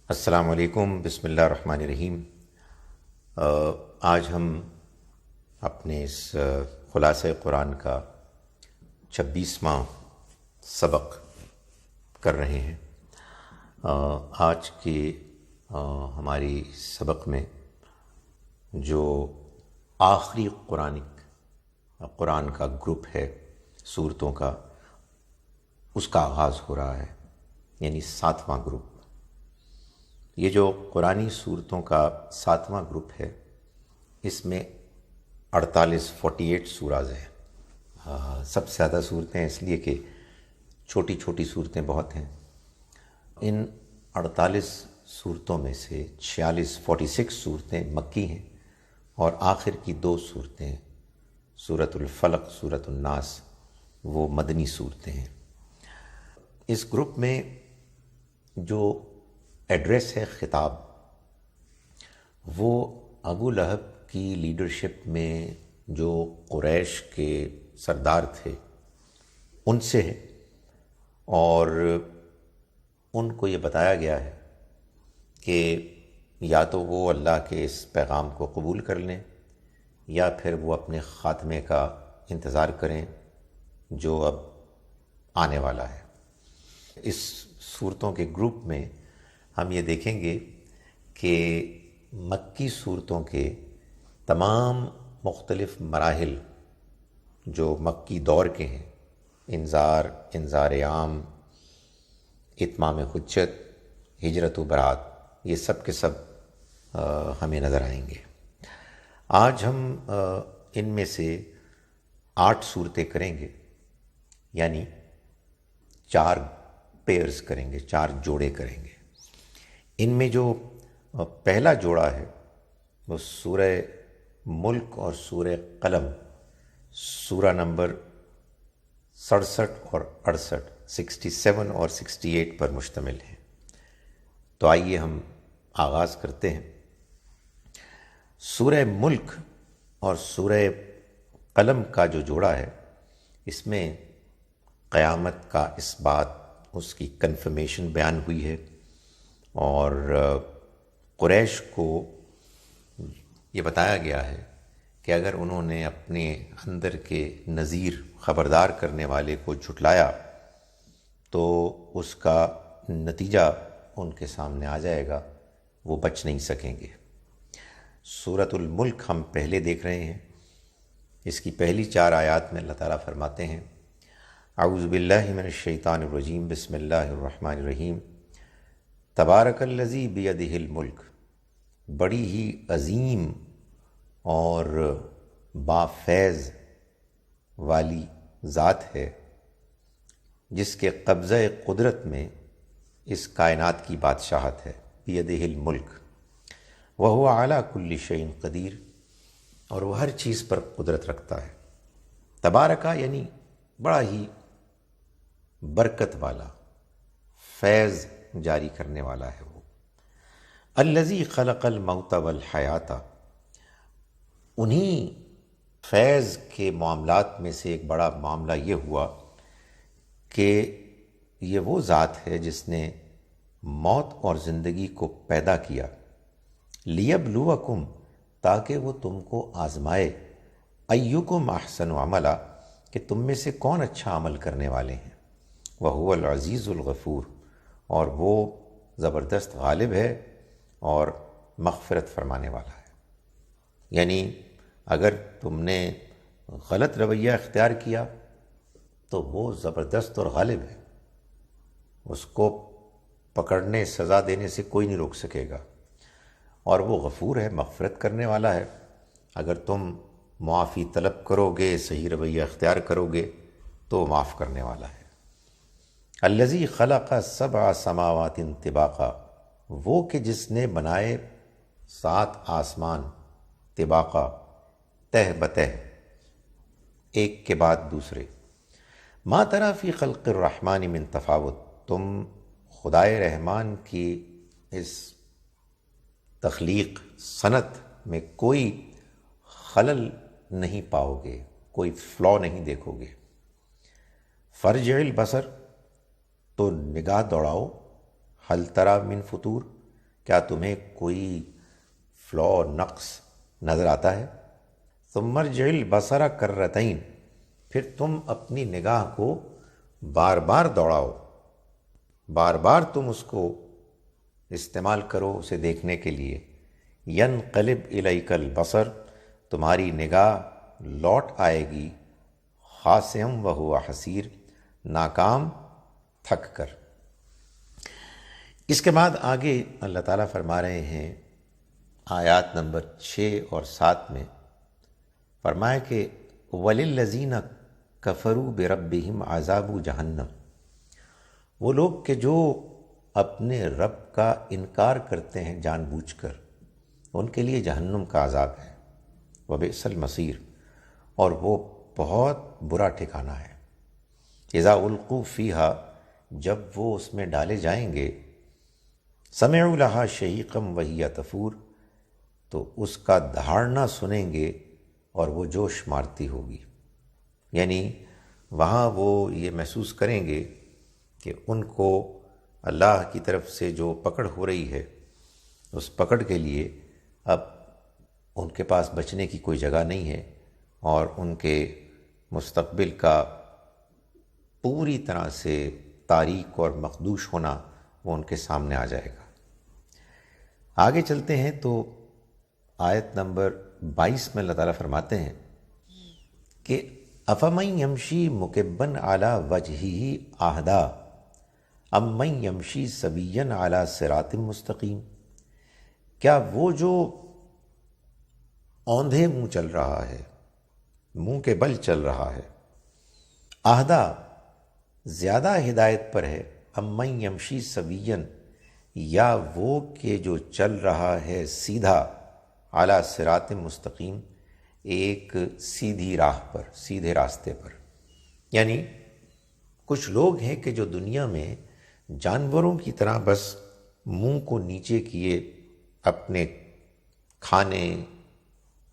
السلام علیکم، بسم اللہ الرحمن الرحیم۔ آج ہم اپنے اس خلاصہ قرآن کا 26واں سبق کر رہے ہیں۔ آج کے ہماری سبق میں جو آخری قرآن کا گروپ ہے سورتوں کا، اس کا آغاز ہو رہا ہے، یعنی 7واں گروپ۔ یہ جو قرآنی صورتوں کا 7واں گروپ ہے، اس میں 48 سوراز ہیں۔ سب سے زیادہ صورتیں اس لیے کہ چھوٹی چھوٹی صورتیں بہت ہیں۔ ان 48 صورتوں میں سے 46 صورتیں مکی ہیں، اور آخر کی 2 صورتیں سورۃ الفلق، سورۃ الناس، وہ مدنی صورتیں ہیں۔ اس گروپ میں جو ایڈریس ہے، خطاب، وہ ابو لہب کی لیڈرشپ میں جو قریش کے سردار تھے ان سے ہے، اور ان کو یہ بتایا گیا ہے کہ یا تو وہ اللہ کے اس پیغام کو قبول کر لیں، یا پھر وہ اپنے خاتمے کا انتظار کریں جو اب آنے والا ہے۔ اس صورتوں کے گروپ میں ہم یہ دیکھیں گے کہ مکی صورتوں کے تمام مختلف مراحل جو مکی دور کے ہیں، انذار عام، اتمام حجت، ہجرت و برات، یہ سب کے سب ہمیں نظر آئیں گے۔ آج ہم ان میں سے 8 صورتیں کریں گے، یعنی 4 پیئرز کریں گے، 4 جوڑے کریں گے۔ ان میں جو پہلا جوڑا ہے وہ سورہ ملک اور سورہ قلم، سورہ نمبر 67 اور 68، 67 اور 68 پر مشتمل ہے۔ تو آئیے ہم آغاز کرتے ہیں۔ سورہ ملک اور سورہ قلم کا جو جوڑا ہے، اس میں قیامت کا اس بات، اس کی کنفرمیشن بیان ہوئی ہے، اور قریش کو یہ بتایا گیا ہے کہ اگر انہوں نے اپنے اندر کے نذیر، خبردار کرنے والے کو جھٹلایا تو اس کا نتیجہ ان کے سامنے آ جائے گا، وہ بچ نہیں سکیں گے۔ سورۃ الملک ہم پہلے دیکھ رہے ہیں۔ اس کی پہلی 4 آیات میں اللہ تعالیٰ فرماتے ہیں: اعوذ باللہ من الشیطان الرجیم، بسم اللہ الرحمن الرحیم، تبارک الذی بیدہ الملک، بڑی ہی عظیم اور بافیض والی ذات ہے جس کے قبضہ قدرت میں اس کائنات کی بادشاہت ہے۔ بیدہ الملک وہو علی کل شیء قدیر، اور وہ ہر چیز پر قدرت رکھتا ہے۔ تبارکہ یعنی بڑا ہی برکت والا، فیض جاری کرنے والا ہے وہ۔ الذی خلق الموت والحیات، انہی فیض کے معاملات میں سے ایک بڑا معاملہ یہ ہوا کہ یہ وہ ذات ہے جس نے موت اور زندگی کو پیدا کیا، لیبلوکم، تاکہ وہ تم کو آزمائے، ایکم احسن عملا، کہ تم میں سے کون اچھا عمل کرنے والے ہیں۔ وہو العزیز الغفور، اور وہ زبردست غالب ہے اور مغفرت فرمانے والا ہے۔ یعنی اگر تم نے غلط رویہ اختیار کیا تو وہ زبردست اور غالب ہے، اس کو پکڑنے، سزا دینے سے کوئی نہیں روک سکے گا، اور وہ غفور ہے، مغفرت کرنے والا ہے۔ اگر تم معافی طلب کرو گے، صحیح رویہ اختیار کرو گے تو معاف کرنے والا ہے۔ الذی خلق 7 سماوات طباقا، وہ کہ جس نے بنائے 7 آسمان طباقا، تہ بتہ، ایک کے بعد دوسرے۔ ما تری فی خلق الرحمن من تفاوت، تم خدائے رحمان کی اس تخلیق صنعت میں کوئی خلل نہیں پاؤ گے، کوئی فلا نہیں دیکھو گے۔ فرجع البصر، تو نگاہ دوڑاؤ، حل تری من فطور، کیا تمہیں کوئی فلا نقص نظر آتا ہے؟ ثم ارجع البصر کرتین، پھر تم اپنی نگاہ کو بار بار دوڑاؤ، بار بار تم اس کو استعمال کرو اسے دیکھنے کے لیے۔ ینقلب الیک البصر، تمہاری نگاہ لوٹ آئے گی، خاسئا وہو حسیر، ناکام تھک کر۔ اس کے بعد آگے اللہ تعالیٰ فرما رہے ہیں آیات نمبر 6 اور 7 میں، فرمایا کہ وَلِلَّذِينَ كَفَرُوا بِرَبِّهِمْ عَذَابُ جَهَنَّمَ، وہ لوگ کہ جو اپنے رب کا انکار کرتے ہیں جان بوجھ کر، ان کے لیے جہنم کا عذاب ہے، وَبِئْسَ الْمَصِيرُ، اور وہ بہت برا ٹھکانہ ہے۔ اذا القوا فیہا، جب وہ اس میں ڈالے جائیں گے، سمعوا لہا شہیقا وہی تفور، تو اس کا دھاڑنا سنیں گے اور وہ جوش مارتی ہوگی، یعنی وہاں وہ یہ محسوس کریں گے کہ ان کو اللہ کی طرف سے جو پکڑ ہو رہی ہے، اس پکڑ کے لیے اب ان کے پاس بچنے کی کوئی جگہ نہیں ہے، اور ان کے مستقبل کا پوری طرح سے تاریک اور مخدوش ہونا وہ ان کے سامنے آ جائے گا۔ آگے چلتے ہیں تو آیت نمبر 22 میں اللہ تعالیٰ فرماتے ہیں کہ افمن یمشی مکبن علی وجہہ اہدی ام من یمشی سویا علی صراط مستقیم، کیا وہ جو اوندھے منہ چل رہا ہے، منہ کے بل چل رہا ہے، اہدی زیادہ ہدایت پر ہے، ام من یمشی سویا، یا وہ کہ جو چل رہا ہے سیدھا، اعلی صراط مستقیم، ایک سیدھی راہ پر، سیدھے راستے پر۔ یعنی کچھ لوگ ہیں کہ جو دنیا میں جانوروں کی طرح بس منہ کو نیچے کیے اپنے کھانے،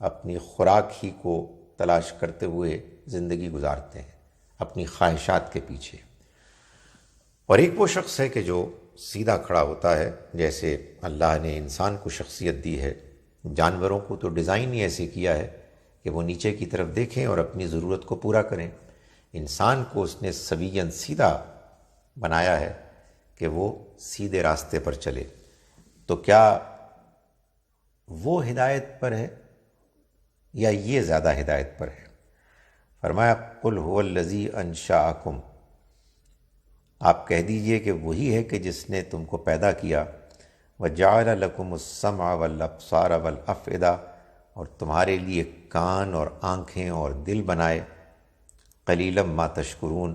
اپنی خوراک ہی کو تلاش کرتے ہوئے زندگی گزارتے ہیں اپنی خواہشات کے پیچھے، اور ایک وہ شخص ہے کہ جو سیدھا کھڑا ہوتا ہے، جیسے اللہ نے انسان کو شخصیت دی ہے، جانوروں کو تو ڈیزائن ہی ایسے کیا ہے کہ وہ نیچے کی طرف دیکھیں اور اپنی ضرورت کو پورا کریں۔ انسان کو اس نے سویاً سیدھا بنایا ہے کہ وہ سیدھے راستے پر چلے، تو کیا وہ ہدایت پر ہے یا یہ زیادہ ہدایت پر ہے؟ فرمایا قل هو الذی انشأکم، آپ کہہ دیجئے کہ وہی ہے کہ جس نے تم کو پیدا کیا، وجعل لکم السمع والابصار والافئدہ، اور تمہارے لیے کان اور آنکھیں اور دل بنائے، قلیلا ما تشکرون،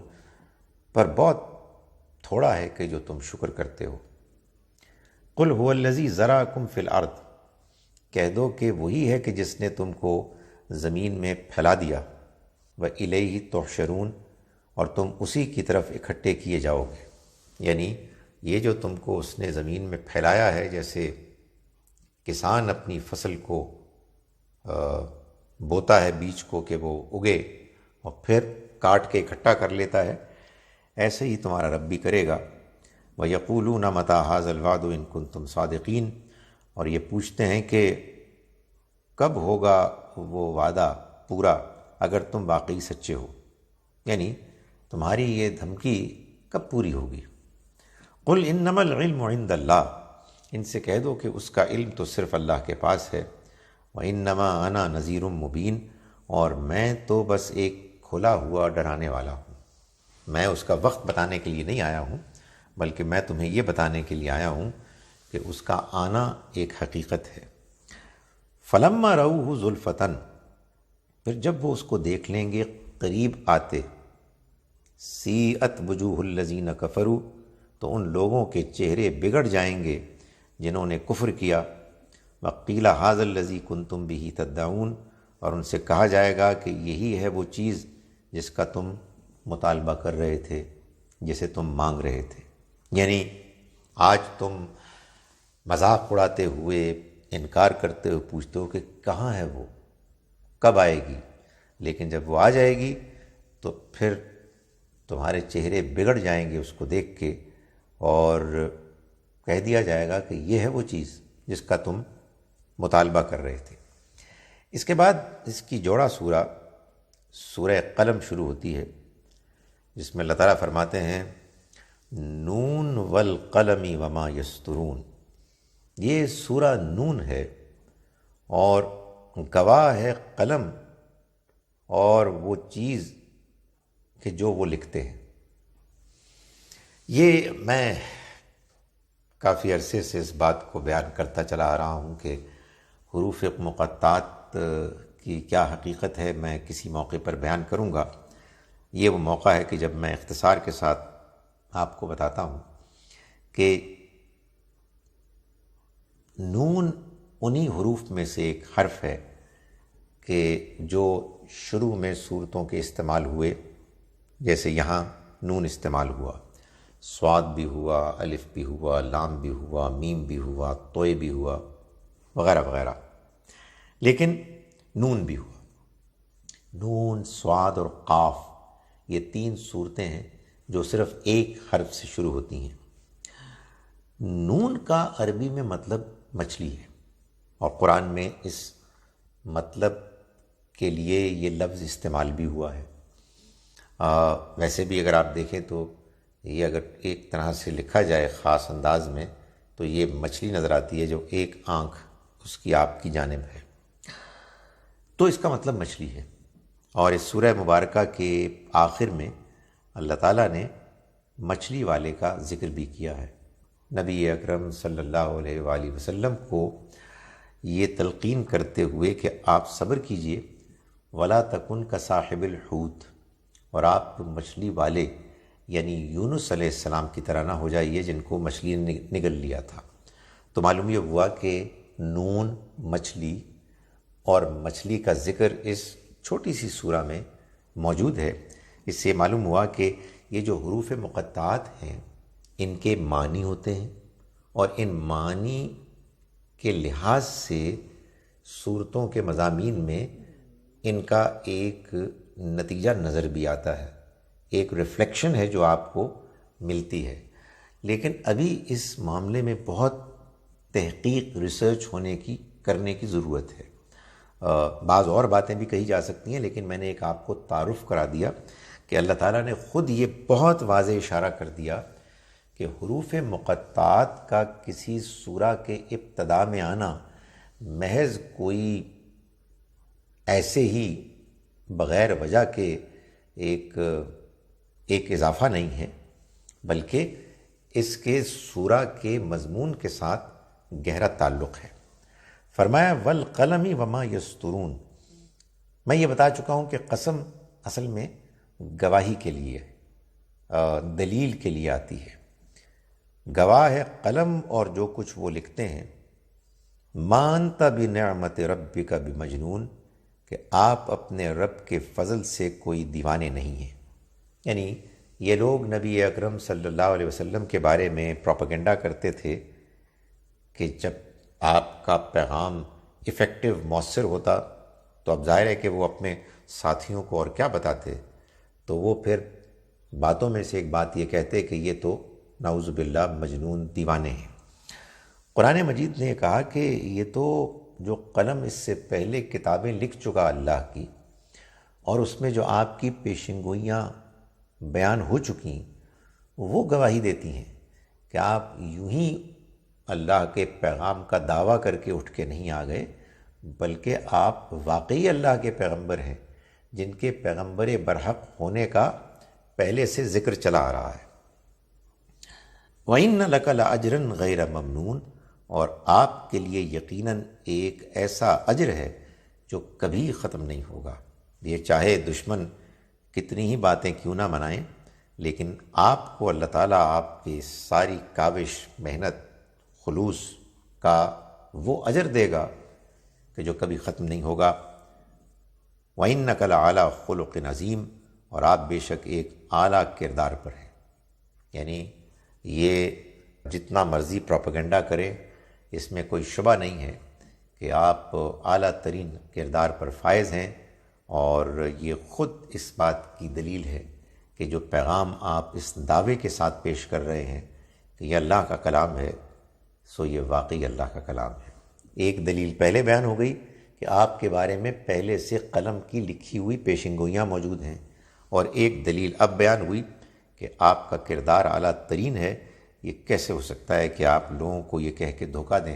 پر بہت تھوڑا ہے کہ جو تم شکر کرتے ہو۔ قل هو الذی ذرأکم فی الارض، کہہ دو کہ وہی ہے کہ جس نے تم کو زمین میں پھیلا دیا، وإلیہ تحشرون، اور تم اسی کی طرف اکٹھے کیے جاؤ گے۔ یعنی یہ جو تم کو اس نے زمین میں پھیلایا ہے، جیسے کسان اپنی فصل کو بوتا ہے بیج کو کہ وہ اگے اور پھر کاٹ کے اکٹھا کر لیتا ہے، ایسے ہی تمہارا رب بھی کرے گا۔ وَيَقُولُونَ مَتَىٰ هَٰذَا الْوَعْدُ إِن كُنتُمْ صَادِقِينَ، اور یہ پوچھتے ہیں کہ کب ہوگا وہ وعدہ پورا اگر تم واقعی سچے ہو، یعنی تمہاری یہ دھمکی کب پوری ہوگی؟ قل انما العلم عند اللہ، ان سے کہہ دو کہ اس کا علم تو صرف اللہ کے پاس ہے، وانما انا نذیر مبین، اور میں تو بس ایک کھلا ہوا ڈرانے والا ہوں، میں اس کا وقت بتانے کے لیے نہیں آیا ہوں، بلکہ میں تمہیں یہ بتانے کے لیے آیا ہوں کہ اس کا آنا ایک حقیقت ہے۔ فلما رأوہ زلفۃ، پھر جب وہ اس کو دیکھ لیں گے قریب آتے، سیئت وجوہ الذین کفروا، تو ان لوگوں کے چہرے بگڑ جائیں گے جنہوں نے کفر کیا، وقیل ھذا الذی کنتم بہ تدعون، اور ان سے کہا جائے گا کہ یہی ہے وہ چیز جس کا تم مطالبہ کر رہے تھے، جسے تم مانگ رہے تھے۔ یعنی آج تم مذاق اڑاتے ہوئے، انکار کرتے ہوئے پوچھتے ہو کہ کہاں ہے وہ، کب آئے گی، لیکن جب وہ آ جائے گی تو پھر تمہارے چہرے بگڑ جائیں گے اس کو دیکھ کے، اور کہہ دیا جائے گا کہ یہ ہے وہ چیز جس کا تم مطالبہ کر رہے تھے۔ اس کے بعد اس کی جوڑا سورہ قلم شروع ہوتی ہے، جس میں اللہ تعالیٰ فرماتے ہیں نون والقلم وما یسطرون۔ یہ سورہ نون ہے اور گواہ ہے قلم اور وہ چیز کہ جو وہ لکھتے ہیں۔ یہ میں کافی عرصے سے اس بات کو بیان کرتا چلا آ رہا ہوں کہ حروف مقطعات کی کیا حقیقت ہے، میں کسی موقع پر بیان کروں گا۔ یہ وہ موقع ہے کہ جب میں اختصار کے ساتھ آپ کو بتاتا ہوں کہ نون انہی حروف میں سے ایک حرف ہے کہ جو شروع میں صورتوں کے استعمال ہوئے، جیسے یہاں نون استعمال ہوا، صاد بھی ہوا، الف بھی ہوا، لام بھی ہوا، میم بھی ہوا، طوے بھی ہوا، وغیرہ وغیرہ، لیکن نون بھی ہوا۔ نون، صاد اور قاف، یہ تین صورتیں ہیں جو صرف ایک حرف سے شروع ہوتی ہیں۔ نون کا عربی میں مطلب مچھلی ہے، اور قرآن میں اس مطلب کے لیے یہ لفظ استعمال بھی ہوا ہے۔ ویسے بھی اگر آپ دیکھیں تو یہ اگر ایک طرح سے لکھا جائے خاص انداز میں تو یہ مچھلی نظر آتی ہے جو ایک آنکھ اس کی آپ کی جانب ہے، تو اس کا مطلب مچھلی ہے۔ اور اس سورہ مبارکہ کے آخر میں اللہ تعالیٰ نے مچھلی والے کا ذکر بھی کیا ہے۔ نبی اکرم صلی اللہ علیہ وآلہ وسلم کو یہ تلقین کرتے ہوئے کہ آپ صبر کیجئے، وَلَا تَكُنْ كَصَاحِبِ الْحُوتِ، اور آپ مچھلی والے یعنی یونس علیہ السلام کی طرح نہ ہو جائیے جن کو مچھلی نے نگل لیا تھا۔ تو معلوم یہ ہوا کہ نون مچھلی، اور مچھلی کا ذکر اس چھوٹی سی سورہ میں موجود ہے۔ اس سے معلوم ہوا کہ یہ جو حروف مقطعات ہیں ان کے معنی ہوتے ہیں، اور ان معنی کے لحاظ سے صورتوں کے مضامین میں ان کا ایک نتیجہ نظر بھی آتا ہے، ایک ریفلیکشن ہے جو آپ کو ملتی ہے۔ لیکن ابھی اس معاملے میں بہت تحقیق، ریسرچ کرنے کی ضرورت ہے۔ بعض اور باتیں بھی کہی جا سکتی ہیں، لیکن میں نے ایک آپ کو تعارف کرا دیا کہ اللہ تعالیٰ نے خود یہ بہت واضح اشارہ کر دیا کہ حروف مقطعات کا کسی سورہ کے ابتدا میں آنا محض کوئی ایسے ہی بغیر وجہ کے ایک اضافہ نہیں ہے، بلکہ اس کے سورہ کے مضمون کے ساتھ گہرا تعلق ہے۔ فرمایا والقلم وما یسطرون۔ میں یہ بتا چکا ہوں کہ قسم اصل میں گواہی کے لیے، دلیل کے لیے آتی ہے۔ گواہ ہے قلم اور جو کچھ وہ لکھتے ہیں۔ ما انت بنعمت ربک بمجنون، کہ آپ اپنے رب کے فضل سے کوئی دیوانے نہیں ہیں۔ یعنی یہ لوگ نبی اکرم صلی اللہ علیہ وسلم کے بارے میں پروپیگنڈا کرتے تھے کہ جب آپ کا پیغام ایفیکٹو، مؤثر ہوتا تو اب ظاہر ہے کہ وہ اپنے ساتھیوں کو اور کیا بتاتے، تو وہ پھر باتوں میں سے ایک بات یہ کہتے کہ یہ تو نعوذ باللہ مجنون، دیوانے ہیں۔ قرآن مجید نے کہا کہ یہ تو جو قلم اس سے پہلے کتابیں لکھ چکا اللہ کی، اور اس میں جو آپ کی پیشنگوئیاں بیان ہو چکی، وہ گواہی دیتی ہیں کہ آپ یوں ہی اللہ کے پیغام کا دعویٰ کر کے اٹھ کے نہیں آ گئے، بلکہ آپ واقعی اللہ کے پیغمبر ہیں، جن کے پیغمبر برحق ہونے کا پہلے سے ذکر چلا آ رہا ہے۔ وَإِنَّ لَكَ لَأَجْرًا غَيْرَ مَمْنُونَ، اور آپ کے لیے یقیناً ایک ایسا اجر ہے جو کبھی ختم نہیں ہوگا۔ یہ چاہے دشمن کتنی ہی باتیں کیوں نہ منائیں، لیکن آپ کو اللہ تعالیٰ آپ کی ساری کاوش، محنت، خلوص کا وہ اجر دے گا کہ جو کبھی ختم نہیں ہوگا۔ وَإِنَّكَ لَعَلَىٰ خُلُقٍ عَظِيمٍ، اور آپ بے شک ایک اعلیٰ کردار پر ہیں۔ یعنی یہ جتنا مرضی پروپیگنڈا کرے، اس میں کوئی شبہ نہیں ہے کہ آپ اعلیٰ ترین کردار پر فائز ہیں، اور یہ خود اس بات کی دلیل ہے کہ جو پیغام آپ اس دعوے کے ساتھ پیش کر رہے ہیں کہ یہ اللہ کا کلام ہے، سو یہ واقعی اللہ کا کلام ہے۔ ایک دلیل پہلے بیان ہو گئی کہ آپ کے بارے میں پہلے سے قلم کی لکھی ہوئی پیشن گوئیاں موجود ہیں، اور ایک دلیل اب بیان ہوئی کہ آپ کا کردار اعلیٰ ترین ہے۔ یہ کیسے ہو سکتا ہے کہ آپ لوگوں کو یہ کہہ کے دھوکہ دیں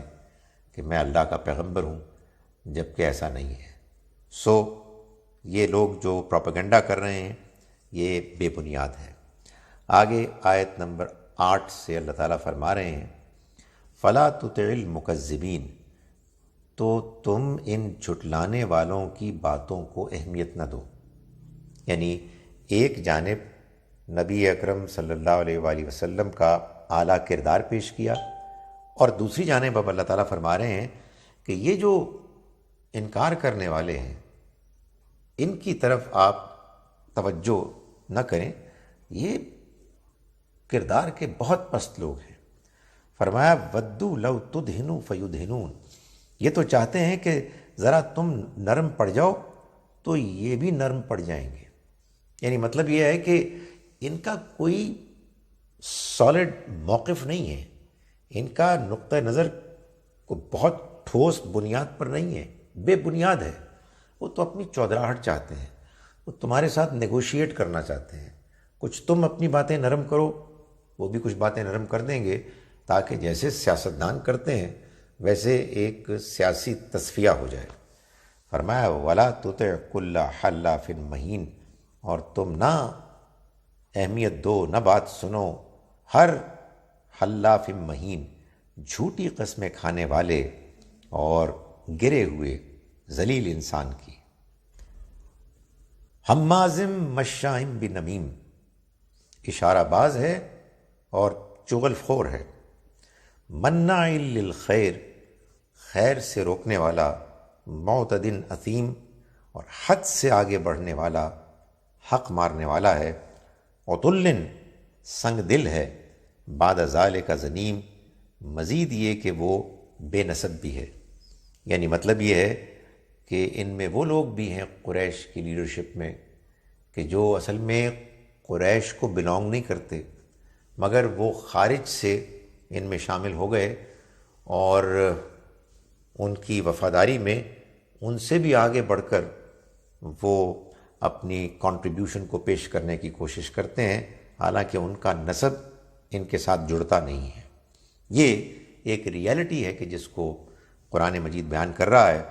کہ میں اللہ کا پیغمبر ہوں، جبکہ ایسا نہیں ہے۔ سو یہ لوگ جو پروپیگنڈا کر رہے ہیں یہ بے بنیاد ہے۔ آگے آیت نمبر 8 سے اللہ تعالیٰ فرما رہے ہیں فَلَا تُطِعِ الْمُكَذِّبِينَ، تو تم ان جھٹلانے والوں کی باتوں کو اہمیت نہ دو۔ یعنی ایک جانب نبی اکرم صلی اللہ علیہ وآلہ وسلم کا اعلیٰ کردار پیش کیا، اور دوسری جانب اب اللہ تعالیٰ فرما رہے ہیں کہ یہ جو انکار کرنے والے ہیں ان کی طرف آپ توجہ نہ کریں، یہ کردار کے بہت پست لوگ ہیں۔ فرمایا وَدُّوا لَوْ تُدْهِنُوا فَيُدْهِنُونَ، یہ تو چاہتے ہیں کہ ذرا تم نرم پڑ جاؤ تو یہ بھی نرم پڑ جائیں گے۔ یعنی مطلب یہ ہے کہ ان کا کوئی سالڈ موقف نہیں ہے، ان کا نقطہ نظر کو بہت ٹھوس بنیاد پر نہیں ہے، بے بنیاد ہے۔ وہ تو اپنی چودراہٹ چاہتے ہیں، وہ تمہارے ساتھ نیگوشیٹ کرنا چاہتے ہیں، کچھ تم اپنی باتیں نرم کرو، وہ بھی کچھ باتیں نرم کر دیں گے، تاکہ جیسے سیاستدان کرتے ہیں ویسے ایک سیاسی تصفیہ ہو جائے۔ فرمایا وَلَا تُطِعْ كُلَّ حَلَّافٍ مَّهِينٍ، اور تم نہ اہمیت دو، نہ بات سنو ہر حلاف مہین، جھوٹی قسمیں کھانے والے اور گرے ہوئے ذلیل انسان کی۔ ہمازم مشائم بنمیم، اشارہ باز ہے اور چغل خور ہے۔ مناع للخیر، خیر سے روکنے والا، معتد اثیم، اور حد سے آگے بڑھنے والا، حق مارنے والا ہے۔ عتل، سنگ دل ہے، بعد ذالک زنیم، مزید یہ کہ وہ بے نسب بھی ہے۔ یعنی مطلب یہ ہے کہ ان میں وہ لوگ بھی ہیں قریش کی لیڈرشپ میں کہ جو اصل میں قریش کو بلانگ نہیں کرتے، مگر وہ خارج سے ان میں شامل ہو گئے، اور ان کی وفاداری میں ان سے بھی آگے بڑھ کر وہ اپنی کنٹریبیوشن کو پیش کرنے کی کوشش کرتے ہیں، حالانکہ ان کا نسب ان کے ساتھ جڑتا نہیں ہے۔ یہ ایک ریالٹی ہے کہ جس کو قرآن مجید بیان کر رہا ہے۔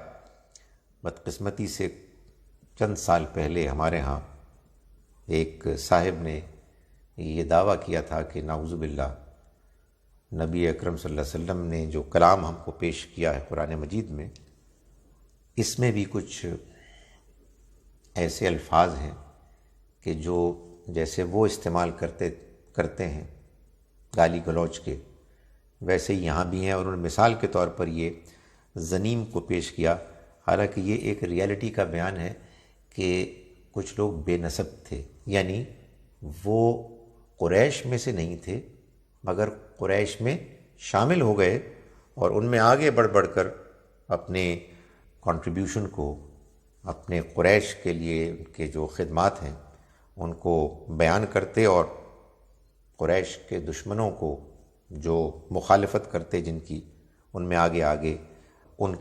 بدقسمتی سے چند سال پہلے ہمارے ہاں ایک صاحب نے یہ دعویٰ کیا تھا کہ نعوذ باللہ نبی اکرم صلی اللہ علیہ وسلم نے جو کلام ہم کو پیش کیا ہے قرآن مجید میں، اس میں بھی کچھ ایسے الفاظ ہیں کہ جو جیسے وہ استعمال کرتے ہیں گالی گلوچ کے، ویسے ہی یہاں بھی ہیں، اور انہوں نے مثال کے طور پر یہ زنیم کو پیش کیا۔ حالانکہ یہ ایک ریالٹی کا بیان ہے کہ کچھ لوگ بے نسب تھے، یعنی وہ قریش میں سے نہیں تھے مگر قریش میں شامل ہو گئے، اور ان میں آگے بڑھ بڑھ کر اپنے کنٹریبیوشن کو، اپنے قریش کے لیے ان کے جو خدمات ہیں ان کو بیان کرتے، اور قریش کے دشمنوں کو جو مخالفت کرتے جن کی، ان میں آگے آگے ان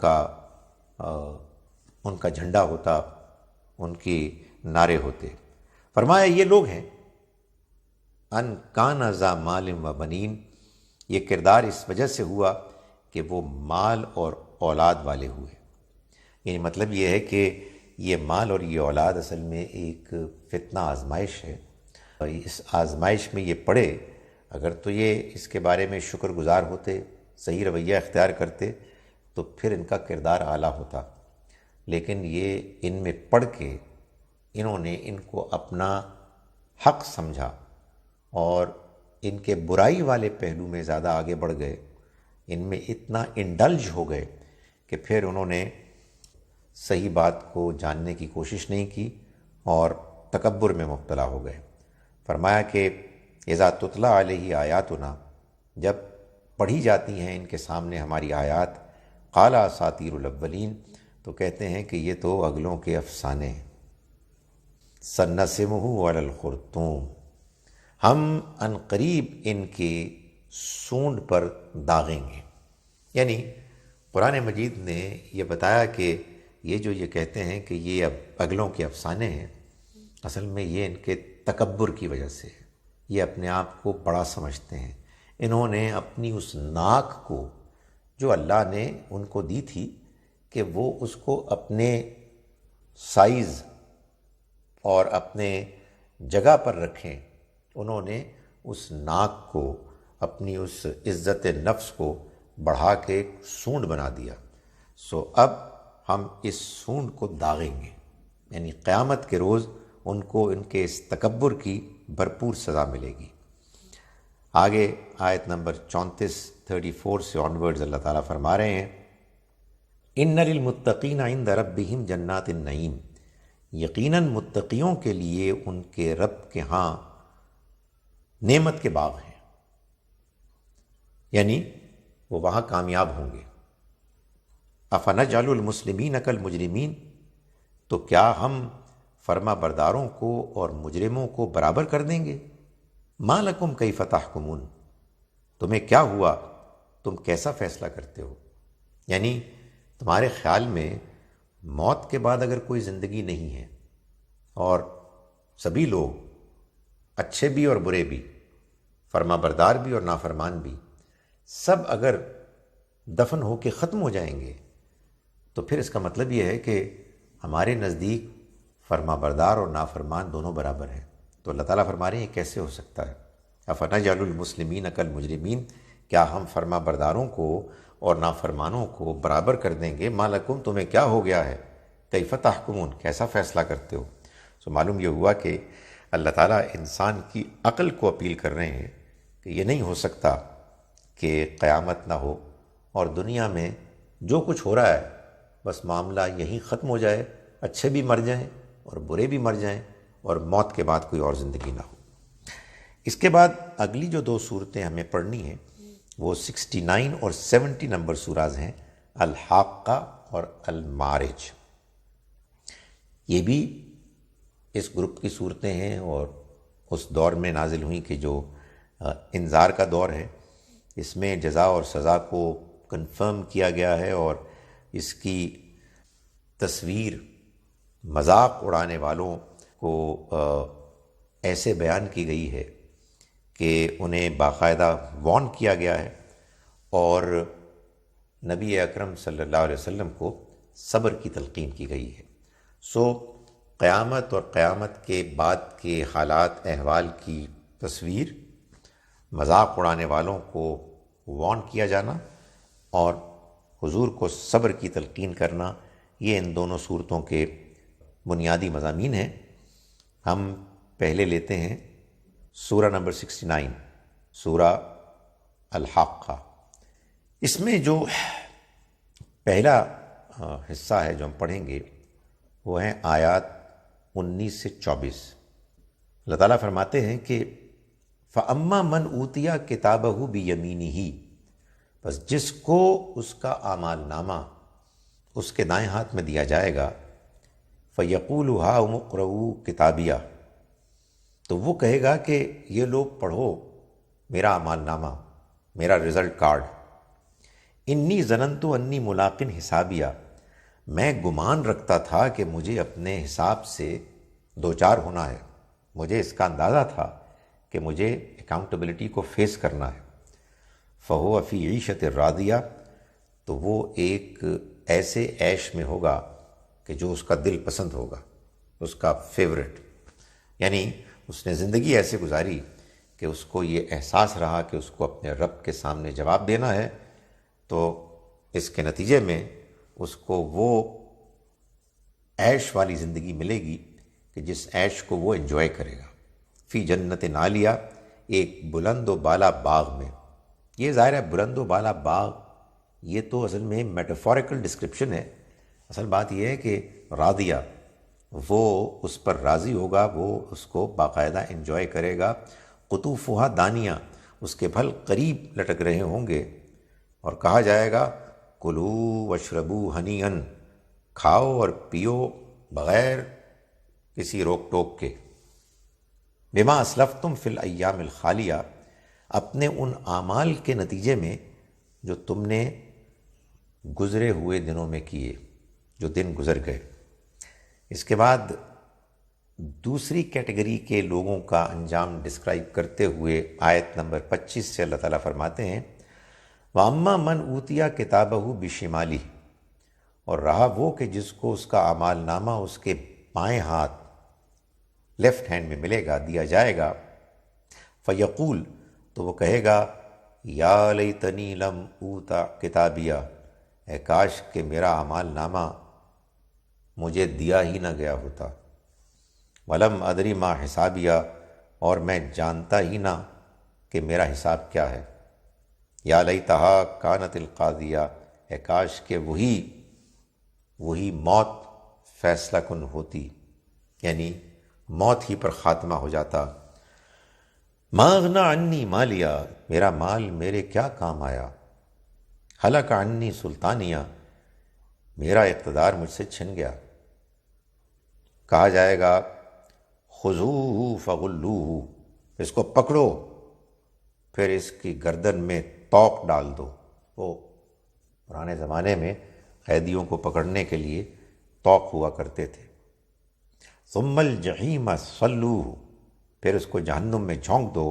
کا جھنڈا ہوتا، ان کی نعرے ہوتے۔ فرمایا یہ لوگ ہیں ان کان ذا مال و بنین، یہ کردار اس وجہ سے ہوا کہ وہ مال اور اولاد والے ہوئے۔ یعنی مطلب یہ ہے کہ یہ مال اور یہ اولاد اصل میں ایک فتنہ آزمائش ہے، اور اس آزمائش میں یہ پڑے، اگر تو یہ اس کے بارے میں شکر گزار ہوتے، صحیح رویہ اختیار کرتے، تو پھر ان کا کردار اعلیٰ ہوتا۔ لیکن یہ ان میں پڑھ کے انہوں نے ان کو اپنا حق سمجھا، اور ان کے برائی والے پہلو میں زیادہ آگے بڑھ گئے، ان میں اتنا انڈلج ہو گئے کہ پھر انہوں نے صحیح بات کو جاننے کی کوشش نہیں کی اور تکبر میں مبتلا ہو گئے۔ فرمایا کہ اذا تتلی علیہ آیاتنا، جب پڑھی جاتی ہیں ان کے سامنے ہماری آیات، قال اساطیر الاولین، تو کہتے ہیں کہ یہ تو اگلوں کے افسانے ہیں۔ سنسمہ علی الخرطوم، ہم ان قریب ان کی سونڈ پر داغیں گے۔ یعنی قرآن مجید نے یہ بتایا کہ یہ جو یہ کہتے ہیں کہ یہ اب اگلوں کے افسانے ہیں، اصل میں یہ ان کے تکبر کی وجہ سے ہے۔ یہ اپنے آپ کو بڑا سمجھتے ہیں۔ انہوں نے اپنی اس ناک کو جو اللہ نے ان کو دی تھی کہ وہ اس کو اپنے سائز اور اپنے جگہ پر رکھیں، انہوں نے اس ناک کو، اپنی اس عزت نفس کو بڑھا کے ایک سونڈ بنا دیا۔ سو اب ہم اس سونڈ کو داغیں گے، یعنی قیامت کے روز ان کو ان کے اس تکبر کی بھرپور سزا ملے گی۔ آگے آیت نمبر 34 سے آنورڈز اللہ تعالیٰ فرما رہے ہیں، ان للمتقین عند ربہم جنات النعیم، یقیناً متقیوں کے لیے ان کے رب کے ہاں نعمت کے باغ ہیں، یعنی وہ وہاں کامیاب ہوں گے۔ افنجعل المسلمین کالمجرمین، تو کیا ہم فرما برداروں کو اور مجرموں کو برابر کر دیں گے؟ ما لکم کیف تحکمون، تمہیں کیا ہوا، تم کیسا فیصلہ کرتے ہو؟ یعنی تمہارے خیال میں موت کے بعد اگر کوئی زندگی نہیں ہے اور سبھی لوگ اچھے بھی اور برے بھی، فرما بردار بھی اور نافرمان بھی، سب اگر دفن ہو کے ختم ہو جائیں گے، تو پھر اس کا مطلب یہ ہے کہ ہمارے نزدیک فرما بردار اور نافرمان دونوں برابر ہیں۔ تو اللہ تعالیٰ فرما رہے ہیں یہ کیسے ہو سکتا ہے؟ افنجعل المسلمین کالمجرمین، کیا ہم فرما برداروں کو اور نافرمانوں کو برابر کر دیں گے؟ ما لکم، تمہیں کیا ہو گیا ہے؟ کیف تحکمون، کیسا فیصلہ کرتے ہو؟ سو معلوم یہ ہوا کہ اللہ تعالیٰ انسان کی عقل کو اپیل کر رہے ہیں کہ یہ نہیں ہو سکتا کہ قیامت نہ ہو اور دنیا میں جو کچھ ہو رہا ہے بس معاملہ یہیں ختم ہو جائے، اچھے بھی مر جائیں اور برے بھی مر جائیں، اور موت کے بعد کوئی اور زندگی نہ ہو۔ اس کے بعد اگلی جو دو صورتیں ہمیں پڑھنی ہیں وہ 69 اور 70 نمبر سوراز ہیں، الحاقہ اور المعارج۔ یہ بھی اس گروپ کی صورتیں ہیں اور اس دور میں نازل ہوئیں کہ جو انذار کا دور ہے، اس میں جزا اور سزا کو کنفرم کیا گیا ہے، اور اس کی تصویر مذاق اڑانے والوں کو ایسے بیان کی گئی ہے کہ انہیں باقاعدہ وارن کیا گیا ہے، اور نبی اکرم صلی اللہ علیہ وسلم کو صبر کی تلقین کی گئی ہے۔ سو قیامت اور قیامت کے بعد کے حالات احوال کی تصویر، مذاق اڑانے والوں کو وارن کیا جانا اور حضور کو صبر کی تلقین کرنا، یہ ان دونوں صورتوں کے بنیادی مضامین ہیں۔ ہم پہلے لیتے ہیں سورہ نمبر 69، سورہ الحاقہ۔ اس میں جو پہلا حصہ ہے جو ہم پڑھیں گے وہ ہیں آیات 19 سے 24۔ اللہ تعالیٰ فرماتے ہیں کہ فَأَمَّا مَنْ أُوتِيَ كِتَابَهُ بِيَمِينِهِ، بس جس کو اس کا اعمال نامہ اس کے دائیں ہاتھ میں دیا جائے گا، فَيَقُولُ هَاؤُمُ اقْرَءُوا كِتَابِيَهْ، تو وہ کہے گا کہ یہ لوگ پڑھو میرا اعمال نامہ، میرا رزلٹ کارڈ۔ انی ظننت انی ملاق حسابیہ، میں گمان رکھتا تھا کہ مجھے اپنے حساب سے دوچار ہونا ہے، مجھے اس کا اندازہ تھا کہ مجھے اکاؤنٹیبلٹی کو فیس کرنا ہے۔ فہو فی عیشۃ راضیہ، تو وہ ایک ایسے عیش میں ہوگا کہ جو اس کا دل پسند ہوگا، اس کا فیورٹ، یعنی اس نے زندگی ایسے گزاری کہ اس کو یہ احساس رہا کہ اس کو اپنے رب کے سامنے جواب دینا ہے، تو اس کے نتیجے میں اس کو وہ عیش والی زندگی ملے گی کہ جس عیش کو وہ انجوائے کرے گا۔ فی جنت عالیہ، ایک بلند و بالا باغ میں۔ یہ ظاہر ہے بلند و بالا باغ، یہ تو اصل میں میٹافوریکل ڈسکرپشن ہے۔ اصل بات یہ ہے کہ راضیہ، وہ اس پر راضی ہوگا، وہ اس کو باقاعدہ انجوائے کرے گا۔ قطوفہا دانیہ، اس کے پھل قریب لٹک رہے ہوں گے، اور کہا جائے گا کلوا واشربوا ہنیئا، کھاؤ اور پیو بغیر کسی روک ٹوک کے۔ بما اسلفتم فی الایام الخالیہ، اپنے ان اعمال کے نتیجے میں جو تم نے گزرے ہوئے دنوں میں کیے، جو دن گزر گئے۔ اس کے بعد دوسری کیٹیگری کے لوگوں کا انجام ڈسکرائب کرتے ہوئے آیت نمبر 25 سے اللہ تعالیٰ فرماتے ہیں وَأَمَّا مَنْ أُوتِيَ كِتَابَهُ بِشِمَالِهِ، اور رہا وہ کہ جس کو اس کا اعمال نامہ اس کے بائیں ہاتھ لیفٹ ہینڈ میں ملے گا، دیا جائے گا، فَيَقُول، تو وہ کہے گا یا لیتنی لم اوتا کتابیہ، اے کاش کہ میرا اعمال نامہ مجھے دیا ہی نہ گیا ہوتا، ولم ادری ما حسابیہ، اور میں جانتا ہی نہ کہ میرا حساب کیا ہے، یا لیتہا کانت القاضیہ، اے کاش کہ وہی موت فیصلہ کن ہوتی، یعنی موت ہی پر خاتمہ ہو جاتا۔ ما اغنی عنی مالیہ، میرا مال میرے کیا کام آیا، ہلک عنی سلطانیہ، میرا اقتدار مجھ سے چھن گیا۔ کہا جائے گا خذوہ فغلوہ، اس کو پکڑو پھر اس کی گردن میں توق ڈال دو۔ وہ پرانے زمانے میں قیدیوں کو پکڑنے کے لیے توق ہوا کرتے تھے۔ ثم الجحیم صلوہ، پھر اس کو جہنم میں جھونک دو۔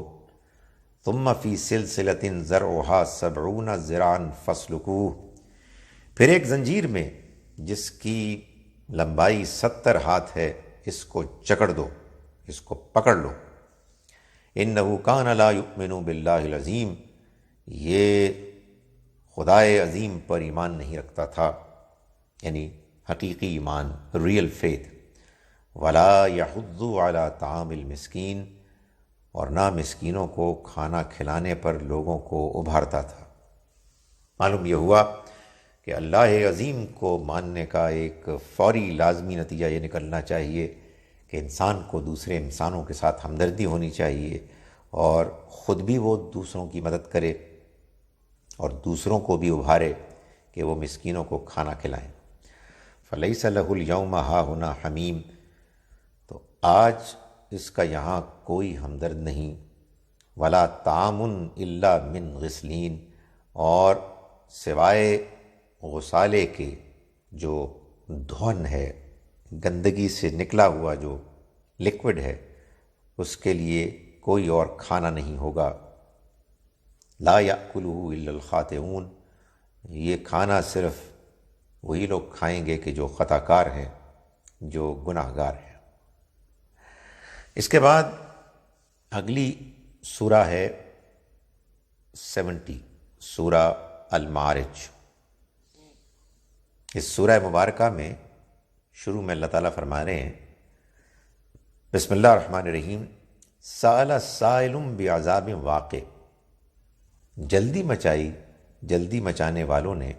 ثم فی سلسلۃ ذرعها 70 ذراعا فاسلکوہ، پھر ایک زنجیر میں جس کی لمبائی 70 ہاتھ ہے، اس کو جکڑ دو، اس کو پکڑ لو۔ انہ کان لا یؤمن باللہ العظیم، یہ خدائے عظیم پر ایمان نہیں رکھتا تھا، یعنی حقیقی ایمان، ریئل فیتھ۔ ولا یحض علی طعام المسکین، اور نہ مسکینوں کو کھانا کھلانے پر لوگوں کو ابھارتا تھا۔ معلوم یہ ہوا کہ اللہ عظیم کو ماننے کا ایک فوری لازمی نتیجہ یہ نکلنا چاہیے کہ انسان کو دوسرے انسانوں کے ساتھ ہمدردی ہونی چاہیے، اور خود بھی وہ دوسروں کی مدد کرے اور دوسروں کو بھی ابھارے کہ وہ مسکینوں کو کھانا کھلائیں۔ فلیس لہ الیوم ہاہنا حمیم، تو آج اس کا یہاں کوئی ہمدرد نہیں۔ ولا طعام الا من غسلین، اور سوائے غسالے کے جو دھون ہے، گندگی سے نکلا ہوا جو لکوڈ ہے، اس کے لیے کوئی اور کھانا نہیں ہوگا۔ لا یأکلہ الا الخاطئون، یہ کھانا صرف وہی لوگ کھائیں گے کہ جو خطا کار ہیں، جو گناہ گار ہیں۔ اس کے بعد اگلی سورہ ہے 70، سورہ المعارج۔ اس سورہ مبارکہ میں شروع میں اللہ تعالیٰ فرما رہے ہیں بسم اللہ الرحمن الرحیم سأل سائل بعذاب واقع، جلدی مچانے والوں نے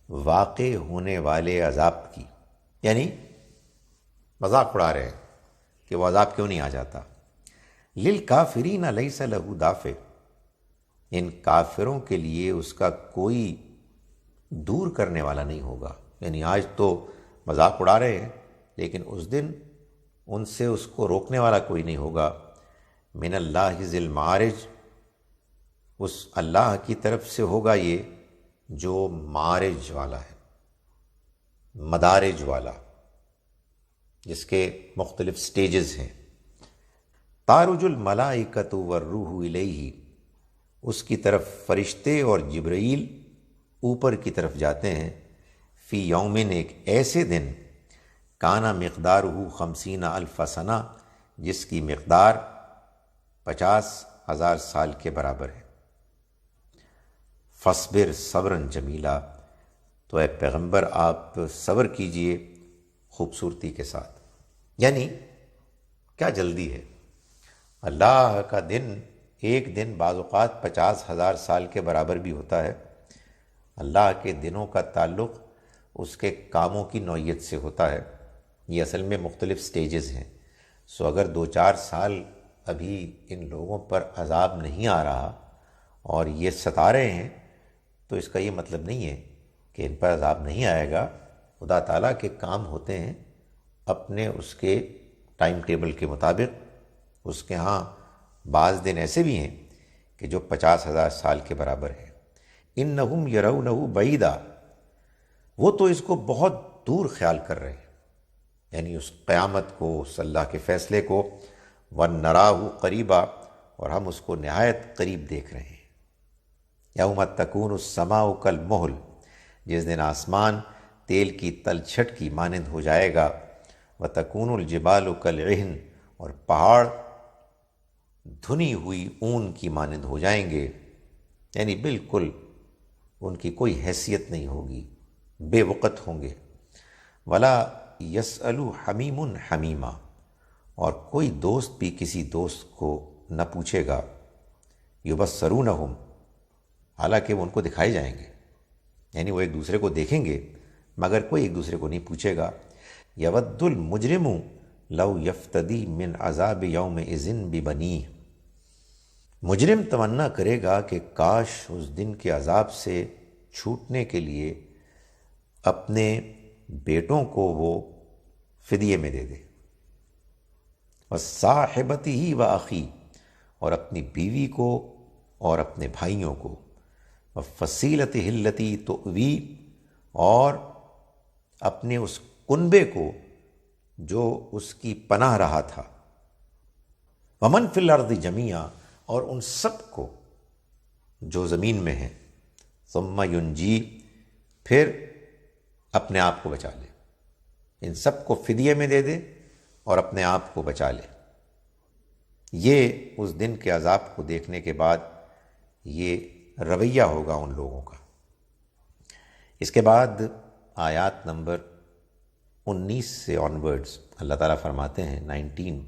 واقع ہونے والے عذاب کی، یعنی مذاق اڑا رہے ہیں کہ وہ عذاب کیوں نہیں آ جاتا۔ للکافرین لیس لہ دافع، ان کافروں کے لیے اس کا کوئی دور کرنے والا نہیں ہوگا، یعنی آج تو مذاق اڑا رہے ہیں لیکن اس دن ان سے اس کو روکنے والا کوئی نہیں ہوگا۔ من اللہ ذی المعارج، اس اللہ کی طرف سے ہوگا یہ جو معارج والا ہے، مدارج والا، جس کے مختلف سٹیجز ہیں۔ تعرج الملائکۃ والروح الیہ، اس کی طرف فرشتے اور جبرائیل اوپر کی طرف جاتے ہیں۔ فی یومن، ایک ایسے دن، کانا مقدارہ 50,000 سنہ، جس کی مقدار 50,000 سال کے برابر ہے۔ فاصبر صبرا جمیلا، تو اے پیغمبر آپ صبر کیجئے خوبصورتی کے ساتھ، یعنی کیا جلدی ہے۔ اللہ کا دن، ایک دن بعض اوقات 50,000 سال کے برابر بھی ہوتا ہے۔ اللہ کے دنوں کا تعلق اس کے کاموں کی نوعیت سے ہوتا ہے۔ یہ اصل میں مختلف سٹیجز ہیں۔ سو اگر 2-4 سال ابھی ان لوگوں پر عذاب نہیں آ رہا اور یہ ستا رہے ہیں، تو اس کا یہ مطلب نہیں ہے کہ ان پر عذاب نہیں آئے گا۔ خدا تعالیٰ کے کام ہوتے ہیں اپنے اس کے ٹائم ٹیبل کے مطابق۔ اس کے ہاں بعض دن ایسے بھی ہیں کہ جو 50,000 سال کے برابر ہیں۔ انہم یرونہ بعیدا، وہ تو اس کو بہت دور خیال کر رہے ہیں، یعنی اس قیامت کو، اس اللہ کے فیصلے کو، وَنَرَاهُ قَرِيبًا، اور ہم اس کو نہایت قریب دیکھ رہے ہیں۔ یوم تکون السماء کالمہل، جس دن آسمان تیل کی تلچھٹ کی مانند ہو جائے گا، وتکون الجبال کالعہن، اور پہاڑ دھنی ہوئی اون کی مانند ہو جائیں گے، یعنی بالکل ان کی کوئی حیثیت نہیں ہوگی، بے وقت ہوں گے۔ ولا یسأل حمیم حمیما، اور کوئی دوست بھی کسی دوست کو نہ پوچھے گا۔ یبصرونہم، حالانکہ وہ ان کو دکھائے جائیں گے، یعنی وہ ایک دوسرے کو دیکھیں گے مگر کوئی ایک دوسرے کو نہیں پوچھے گا۔ یود المجرم لو یفتدی من عذاب یومئذ ببنیہ، مجرم تمنا کرے گا کہ کاش اس دن کے عذاب سے چھوٹنے کے لیے اپنے بیٹوں کو وہ فدیے میں دے دے، وصاحبتہ واخی، اور اپنی بیوی کو اور اپنے بھائیوں کو، وفصیلتہ التی تؤوی، اور اپنے اس کنبے کو جو اس کی پناہ رہا تھا، ومن فی الارض جمیعا، اور ان سب کو جو زمین میں ہیں، ثم ینجی، پھر اپنے آپ کو بچا لے، ان سب کو فدیے میں دے دے اور اپنے آپ کو بچا لے۔ یہ اس دن کے عذاب کو دیکھنے کے بعد یہ رویہ ہوگا ان لوگوں کا۔ اس کے بعد آیات نمبر 19 سے آنورڈز اللہ تعالیٰ فرماتے ہیں 19،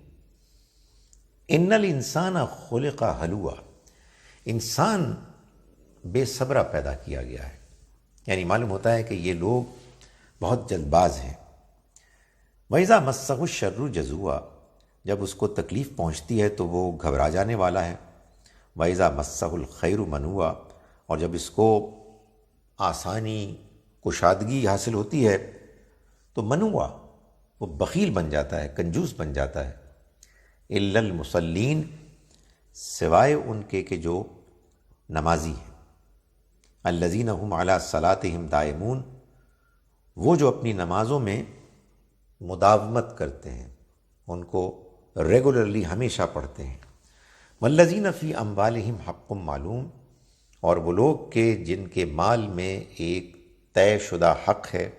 ان الانسان خلق ہلوعا، انسان بے صبرا پیدا کیا گیا ہے، یعنی معلوم ہوتا ہے کہ یہ لوگ بہت جلد باز ہیں۔ وَإِذَا مَسَّهُ الشَّرُّ جَزُوعًا، جب اس کو تکلیف پہنچتی ہے تو وہ گھبرا جانے والا ہے۔ وَإِذَا مَسَّهُ الْخَيْرُ مَنُوعًا، اور جب اس کو آسانی، کشادگی حاصل ہوتی ہے تو منوع، وہ بخیل بن جاتا ہے، کنجوس بن جاتا ہے۔ الا المصلین، سوائے ان کے کہ جو نمازی ہیں۔ الذین هم علی صلاتہم دائمون، وہ جو اپنی نمازوں میں مداومت کرتے ہیں، ان کو ریگولرلی ہمیشہ پڑھتے ہیں۔ والذین فی اموالہم حق معلوم، اور وہ لوگ کہ جن کے مال میں ایک طے شدہ حق ہے،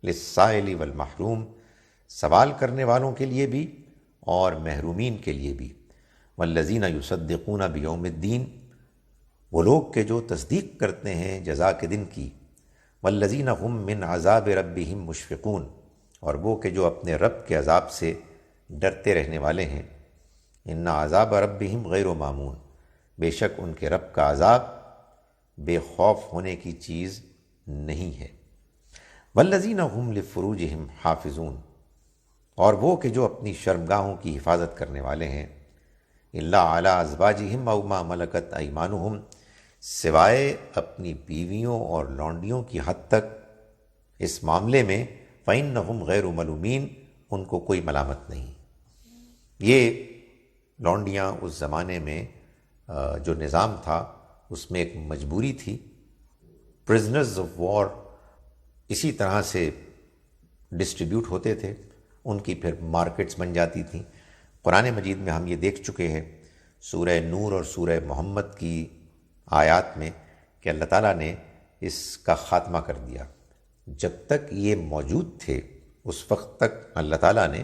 للسائل والمحروم، سوال کرنے والوں کے لیے بھی اور محرومین کے لیے بھی۔ والذین یصدقون بیوم الدین، وہ لوگ کہ جو تصدیق کرتے ہیں جزا کے دن کی۔ والذین هم من عذاب ربہم مشفقون، اور وہ کہ جو اپنے رب کے عذاب سے ڈرتے رہنے والے ہیں۔ ان عذاب ربہم غیر مامون، بے شک ان کے رب کا عذاب بے خوف ہونے کی چیز نہیں ہے۔ والذین هم لفروجہم حافظون، اور وہ کہ جو اپنی شرمگاہوں کی حفاظت کرنے والے ہیں۔ الا علی ازواجہم او ما ملکت ایمانہم، سوائے اپنی بیویوں اور لونڈیوں کی حد تک، اس معاملے میں فإنہم غیر ملومین، ان کو کوئی ملامت نہیں۔ یہ لونڈیاں اس زمانے میں جو نظام تھا اس میں ایک مجبوری تھی۔ پرزنرز آف وار اسی طرح سے ڈسٹریبیوٹ ہوتے تھے، ان کی پھر مارکیٹس بن جاتی تھیں۔ قرآن مجید میں ہم یہ دیکھ چکے ہیں سورہ نور اور سورہ محمد کی آیات میں کہ اللہ تعالیٰ نے اس کا خاتمہ کر دیا۔ جب تک یہ موجود تھے اس وقت تک اللہ تعالیٰ نے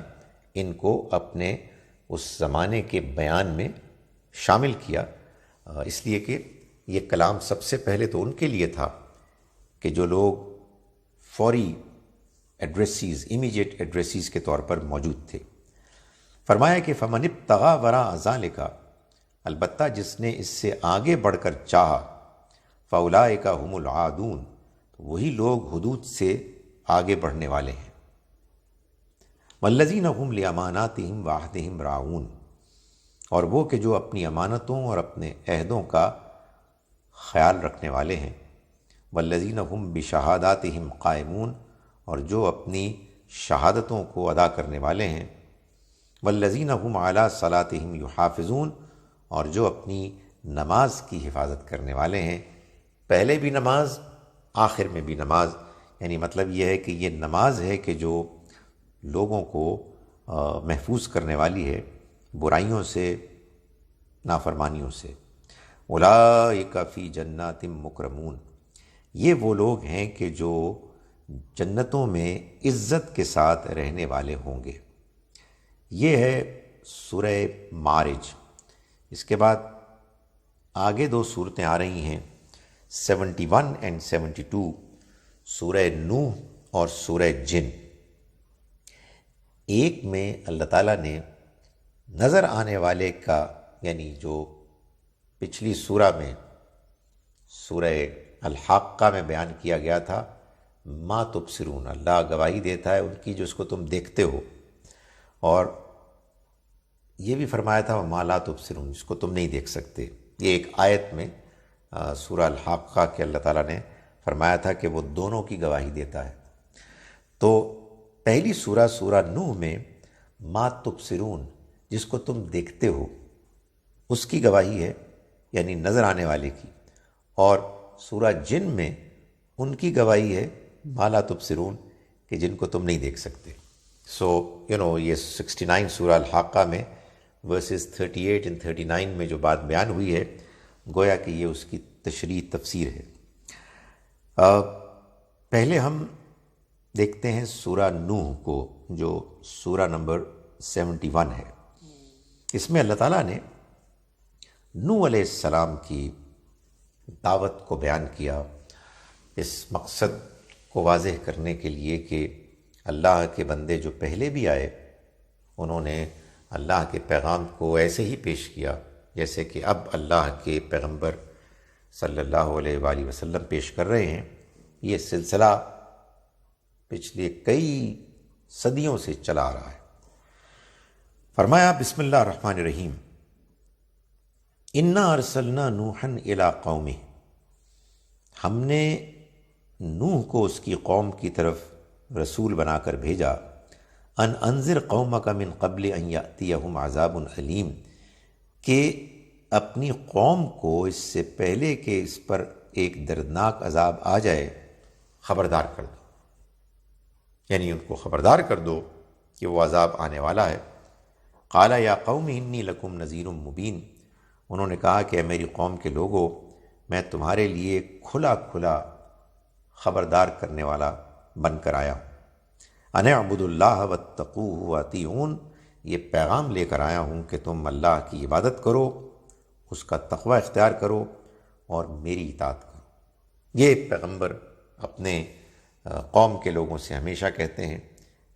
ان کو اپنے اس زمانے کے بیان میں شامل کیا، اس لیے کہ یہ کلام سب سے پہلے تو ان کے لیے تھا کہ جو لوگ فوری ایڈریسیز، امیجیٹ ایڈریسیز کے طور پر موجود تھے۔ فرمایا کہ فمن ابتغى وراء ذلك، البتہ جس نے اس سے آگے بڑھ کر چاہا، فاولئک هم العادون، وہی لوگ حدود سے آگے بڑھنے والے ہیں۔ والذین هم لاماناتہم وعہدہم راعون، اور وہ کہ جو اپنی امانتوں اور اپنے عہدوں کا خیال رکھنے والے ہیں۔ والذین هم بشہاداتہم قائمون، اور جو اپنی شہادتوں کو ادا کرنے والے ہیں۔ والذین هم علی صلاتہم یحافظون، اور جو اپنی نماز کی حفاظت کرنے والے ہیں، پہلے بھی نماز، آخر میں بھی نماز، یعنی مطلب یہ ہے کہ یہ نماز ہے کہ جو لوگوں کو محفوظ کرنے والی ہے برائیوں سے، نافرمانیوں سے۔ اولئک فی جنات مکرمون، یہ وہ لوگ ہیں کہ جو جنتوں میں عزت کے ساتھ رہنے والے ہوں گے۔ یہ ہے سورہ معارج۔ اس کے بعد آگے دو صورتیں آ رہی ہیں 71 اینڈ 72، سورہ نوح اور سورہ جن۔ ایک میں اللہ تعالیٰ نے نظر آنے والے کا، یعنی جو پچھلی سورہ میں سورہ الحاقہ میں بیان کیا گیا تھا، ما تبصرون، اللہ گواہی دیتا ہے ان کی جو اس کو تم دیکھتے ہو، اور یہ بھی فرمایا تھا ما لا تبصرون، جس کو تم نہیں دیکھ سکتے۔ یہ ایک آیت میں سورہ الحاقہ کے اللہ تعالیٰ نے فرمایا تھا کہ وہ دونوں کی گواہی دیتا ہے۔ تو پہلی سورہ نوح میں ما تبصرون، جس کو تم دیکھتے ہو اس کی گواہی ہے، یعنی نظر آنے والے کی، اور سورہ جن میں ان کی گواہی ہے ما لا تبصرون، کہ جن کو تم نہیں دیکھ سکتے۔ سو یہ 69 سورہ الحاقہ میں ورسز 38 and 39 میں جو بات بیان ہوئی ہے، گویا کہ یہ اس کی تشریح تفسیر ہے۔ پہلے ہم دیکھتے ہیں سورہ نوح کو، جو سورہ نمبر 71 ہے۔ اس میں اللہ تعالیٰ نے نوح علیہ السلام کی دعوت کو بیان کیا، اس مقصد کو واضح کرنے کے لیے کہ اللہ کے بندے جو پہلے بھی آئے انہوں نے اللہ کے پیغام کو ایسے ہی پیش کیا جیسے کہ اب اللہ کے پیغمبر صلی اللہ علیہ وآلہ وسلم پیش کر رہے ہیں۔ یہ سلسلہ پچھلے کئی صدیوں سے چلا آ رہا ہے۔ فرمایا بسم اللہ الرحمن الرحیم، انا ارسلنا نوحا الی قومہ، ہم نے نوح کو اس کی قوم کی طرف رسول بنا کر بھیجا، ان انذر قومک من قبل ان یأتیہم عذاب علیم، کہ اپنی قوم کو اس سے پہلے کہ اس پر ایک دردناک عذاب آ جائے خبردار کر دو، یعنی ان کو خبردار کر دو کہ وہ عذاب آنے والا ہے۔ قال یا قوم انی لکم نذیر مبین، انہوں نے کہا کہ اے میری قوم کے لوگوں، میں تمہارے لیے کھلا کھلا خبردار کرنے والا بن کر آیا ہوں۔ ان اعبدوا اللہ واتقوہ واطیعون، یہ پیغام لے کر آیا ہوں کہ تم اللہ کی عبادت کرو، اس کا تقوی اختیار کرو اور میری اطاعت کرو۔ یہ پیغمبر اپنے قوم کے لوگوں سے ہمیشہ کہتے ہیں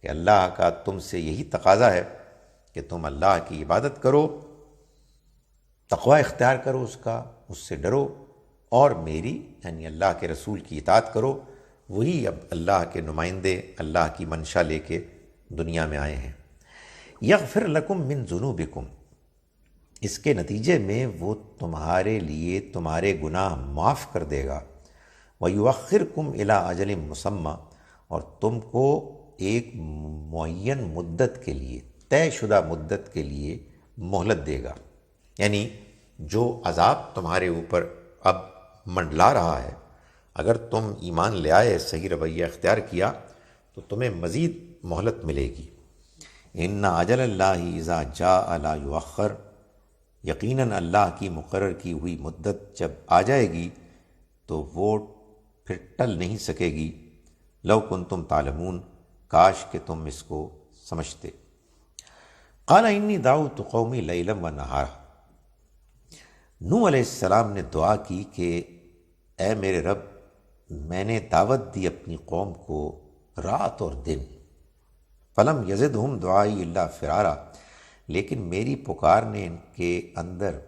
کہ اللہ کا تم سے یہی تقاضا ہے کہ تم اللہ کی عبادت کرو، تقوی اختیار کرو اس کا، اس سے ڈرو، اور میری یعنی اللہ کے رسول کی اطاعت کرو۔ وہی اب اللہ کے نمائندے اللہ کی منشا لے کے دنیا میں آئے ہیں۔ یغفر لکم من ذنوبکم، اس کے نتیجے میں وہ تمہارے لیے تمہارے گناہ معاف کر دے گا۔ وَيُؤَخِّرْكُمْ إِلَىٰ أَجَلٍ مُّسَمًّى، اور تم کو ایک معین مدت کے لیے، طے شدہ مدت کے لیے مہلت دے گا۔ یعنی جو عذاب تمہارے اوپر اب منڈلا رہا ہے، اگر تم ایمان لے آئے، صحیح رویہ اختیار کیا، تو تمہیں مزید مہلت ملے گی۔ ان اجل اللہ اذا جاء لا یؤخر، یقیناً اللہ کی مقرر کی ہوئی مدت جب آ جائے گی تو وہ پھر ٹل نہیں سکے گی۔ لو کنتم تعلمون، کاش کہ تم اس کو سمجھتے۔ قال انی دعوت قومی لیلا و نہارا، نوح علیہ السلام نے دعا کی کہ اے میرے رب، میں نے دعوت دی اپنی قوم کو رات اور دن، فلم یزدہم دعائی الا فرارا، لیکن میری پکار نے ان کے اندر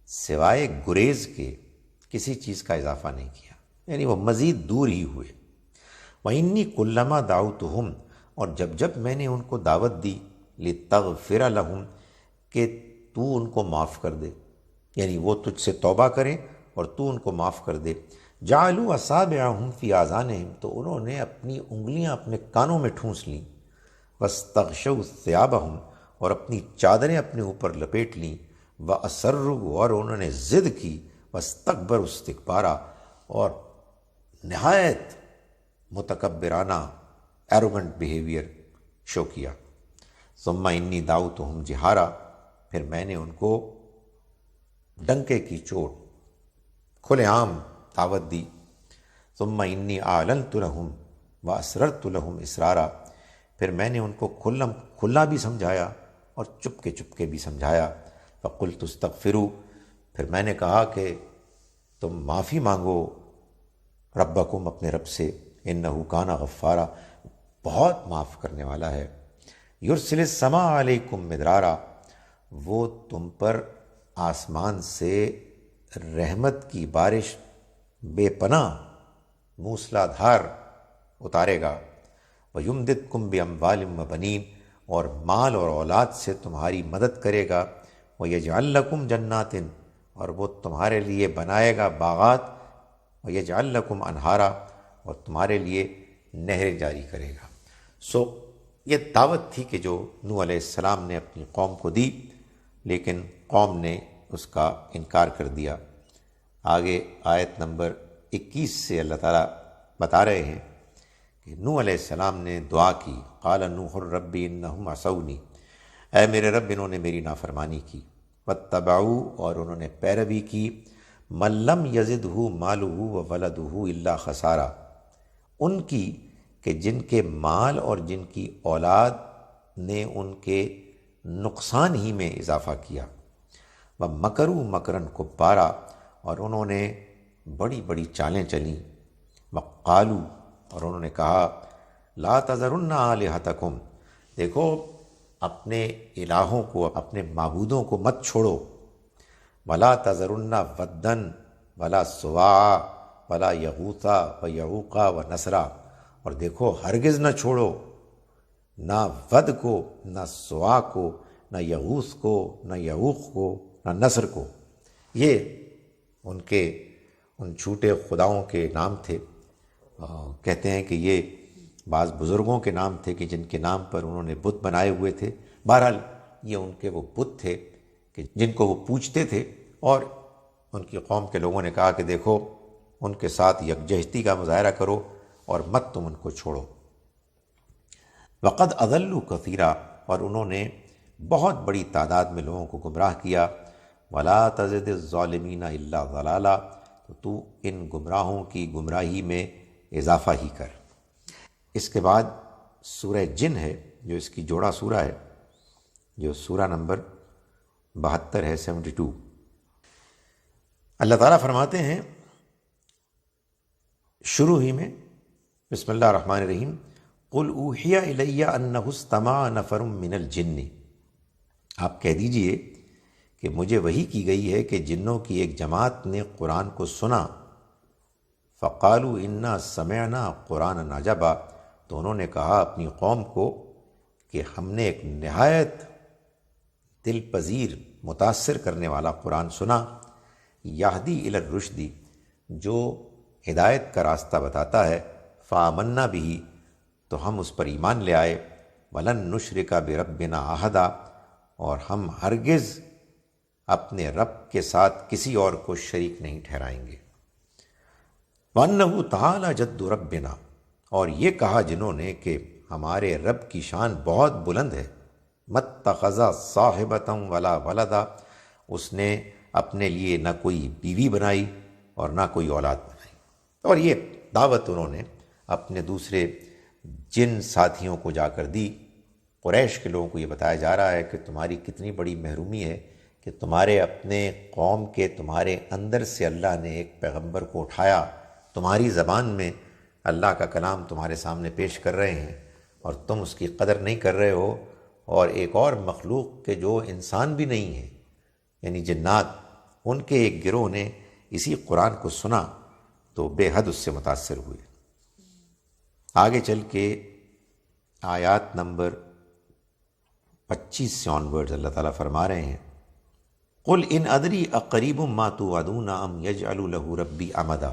سوائے گریز کے کسی چیز کا اضافہ نہیں کیا، یعنی وہ مزید دور ہی ہوئے۔ وَإِنِّي كُلَّمَا دَعَوْتُهُمْ، اور جب جب میں نے ان کو دعوت دی، لِتَغْفِرَ لَهُمْ، کہ تو ان کو معاف کر دے، یعنی وہ تجھ سے توبہ کریں اور تو ان کو معاف کر دے، جعلوا اصابعهم فی آذانہم، تو انہوں نے اپنی انگلیاں اپنے کانوں میں ٹھونس لیں، واستغشوا ثیابہم، اور اپنی چادریں اپنے اوپر لپیٹ لیں، وَأَصَرُّوا، اور انہوں نے ضد کی، واستكبروا استکبارا، اور نہایت متکبرانہ ایروگنٹ بیہیویئر شو کیا۔ ثم انی دعوتہم جہارا، پھر میں نے ان کو ڈنکے کی چوٹ کھلے عام دعوت دی۔ ثم انی اعلنت لہم واسررت لہم اسرارا، پھر میں نے ان کو کھلا بھی سمجھایا اور چپ کے بھی سمجھایا۔ فقلت استغفروا، پھر میں نے کہا کہ تم معافی مانگو ربکم، اپنے رب سے، انہ کان غفارا، بہت معاف کرنے والا ہے۔ یرسل السماء علیکم مدرارا، وہ تم پر آسمان سے رحمت کی بارش بے پناہ موسلا دھار اتارے گا۔ وَيُمْدِدْكُمْ بِأَمْوَالٍ وَبَنِينَ، اور مال اور اولاد سے تمہاری مدد کرے گا۔ وَيَجْعَلْ لَكُمْ جَنَّاتٍ، اور وہ تمہارے لیے بنائے گا باغات۔ وَيَجْعَلْ لَكُمْ أَنْهَارًا، اور تمہارے لیے نہریں جاری کرے گا۔ یہ دعوت تھی کہ جو نوح علیہ السلام نے اپنی قوم کو دی، لیکن قوم نے اس کا انکار کر دیا۔ آگے آیت نمبر 21 سے اللہ تعالیٰ بتا رہے ہیں کہ نوح علیہ السلام نے دعا کی، قال نوح رب انہم عصونی، اے میرے رب انہوں نے میری نافرمانی کی، واتبعوا، اور انہوں نے پیروی کی، من لم یزدہ مالہ وولدہ الا خسارا، ان کی کہ جن کے مال اور جن کی اولاد نے ان کے نقصان ہی میں اضافہ کیا۔ وَمَكَرُوا مَكْرًا كُبَّارًا، اور انہوں نے بڑی بڑی چالیں چلیں۔ وَقَالُوا، اور انہوں نے کہا، لا تذرن آلہتکم، دیکھو اپنے الہوں کو، اپنے معبودوں کو مت چھوڑو۔ ولا تذرن ودن ولا سواع ولا یغوث ویعوق ونسرا، اور دیکھو ہرگز نہ چھوڑو نہ ود کو، نہ سواع کو، نہ یغوث کو، نہ یعوق کو، نہ نصر کو۔ یہ ان چھوٹے خداؤں کے نام تھے۔ کہتے ہیں کہ یہ بعض بزرگوں کے نام تھے کہ جن کے نام پر انہوں نے بت بنائے ہوئے تھے۔ بہرحال یہ ان کے وہ بت تھے کہ جن کو وہ پوجتے تھے، اور ان کی قوم کے لوگوں نے کہا کہ دیکھو ان کے ساتھ یکجہتی کا مظاہرہ کرو اور مت تم ان کو چھوڑو۔ وقد اضلوا کثیرا، اور انہوں نے بہت بڑی تعداد میں لوگوں کو گمراہ کیا۔ ولا تزد الظالمین الا ضلالا، تو ان گمراہوں کی گمراہی میں اضافہ ہی کر۔ اس کے بعد سورہ جن ہے جو اس کی جوڑا سورہ ہے، جو سورہ نمبر 72 ہے، 72۔ اللہ تعالیٰ فرماتے ہیں شروع ہی میں، بسم اللہ الرحمن الرحیم، قل اوحی الی انہ استمع نفر من الجن، آپ کہہ دیجئے کہ مجھے وحی کی گئی ہے کہ جنوں کی ایک جماعت نے قرآن کو سنا۔ فقالوا انا سمعنا قرآن عجبا، تو انہوں نے کہا اپنی قوم کو کہ ہم نے ایک نہایت دل پذیر، متاثر کرنے والا قرآن سنا، یہدی الی الرشد، جو ہدایت کا راستہ بتاتا ہے، فآمنا بہ، تو ہم اس پر ایمان لے آئے، ولن نشرک بربنا احدا، اور ہم ہرگز اپنے رب کے ساتھ کسی اور کو شریک نہیں ٹھہرائیں گے۔ وَأَنَّهُ تَعَالَى جَدُّ رَبِّنَا، اور یہ کہا جنہوں نے کہ ہمارے رب کی شان بہت بلند ہے، مَتَّخَذَ صَاحِبَةً وَلَا وَلَدًا، اس نے اپنے لیے نہ کوئی بیوی بنائی اور نہ کوئی اولاد بنائی۔ اور یہ دعوت انہوں نے اپنے دوسرے جن ساتھیوں کو جا کر دی۔ قریش کے لوگوں کو یہ بتایا جا رہا ہے کہ تمہاری کتنی بڑی محرومی ہے کہ تمہارے اپنے قوم کے، تمہارے اندر سے اللہ نے ایک پیغمبر کو اٹھایا، تمہاری زبان میں اللہ کا کلام تمہارے سامنے پیش کر رہے ہیں، اور تم اس کی قدر نہیں کر رہے ہو، اور ایک اور مخلوق کے جو انسان بھی نہیں ہے، یعنی جنات، ان کے ایک گروہ نے اسی قرآن کو سنا تو بے حد اس سے متاثر ہوئے۔ آگے چل کے آیات نمبر 25 سے آنورڈز اللہ تعالیٰ فرما رہے ہیں، قل ان ادری اقریب ما توعدون ام یجعل له ربی امدا،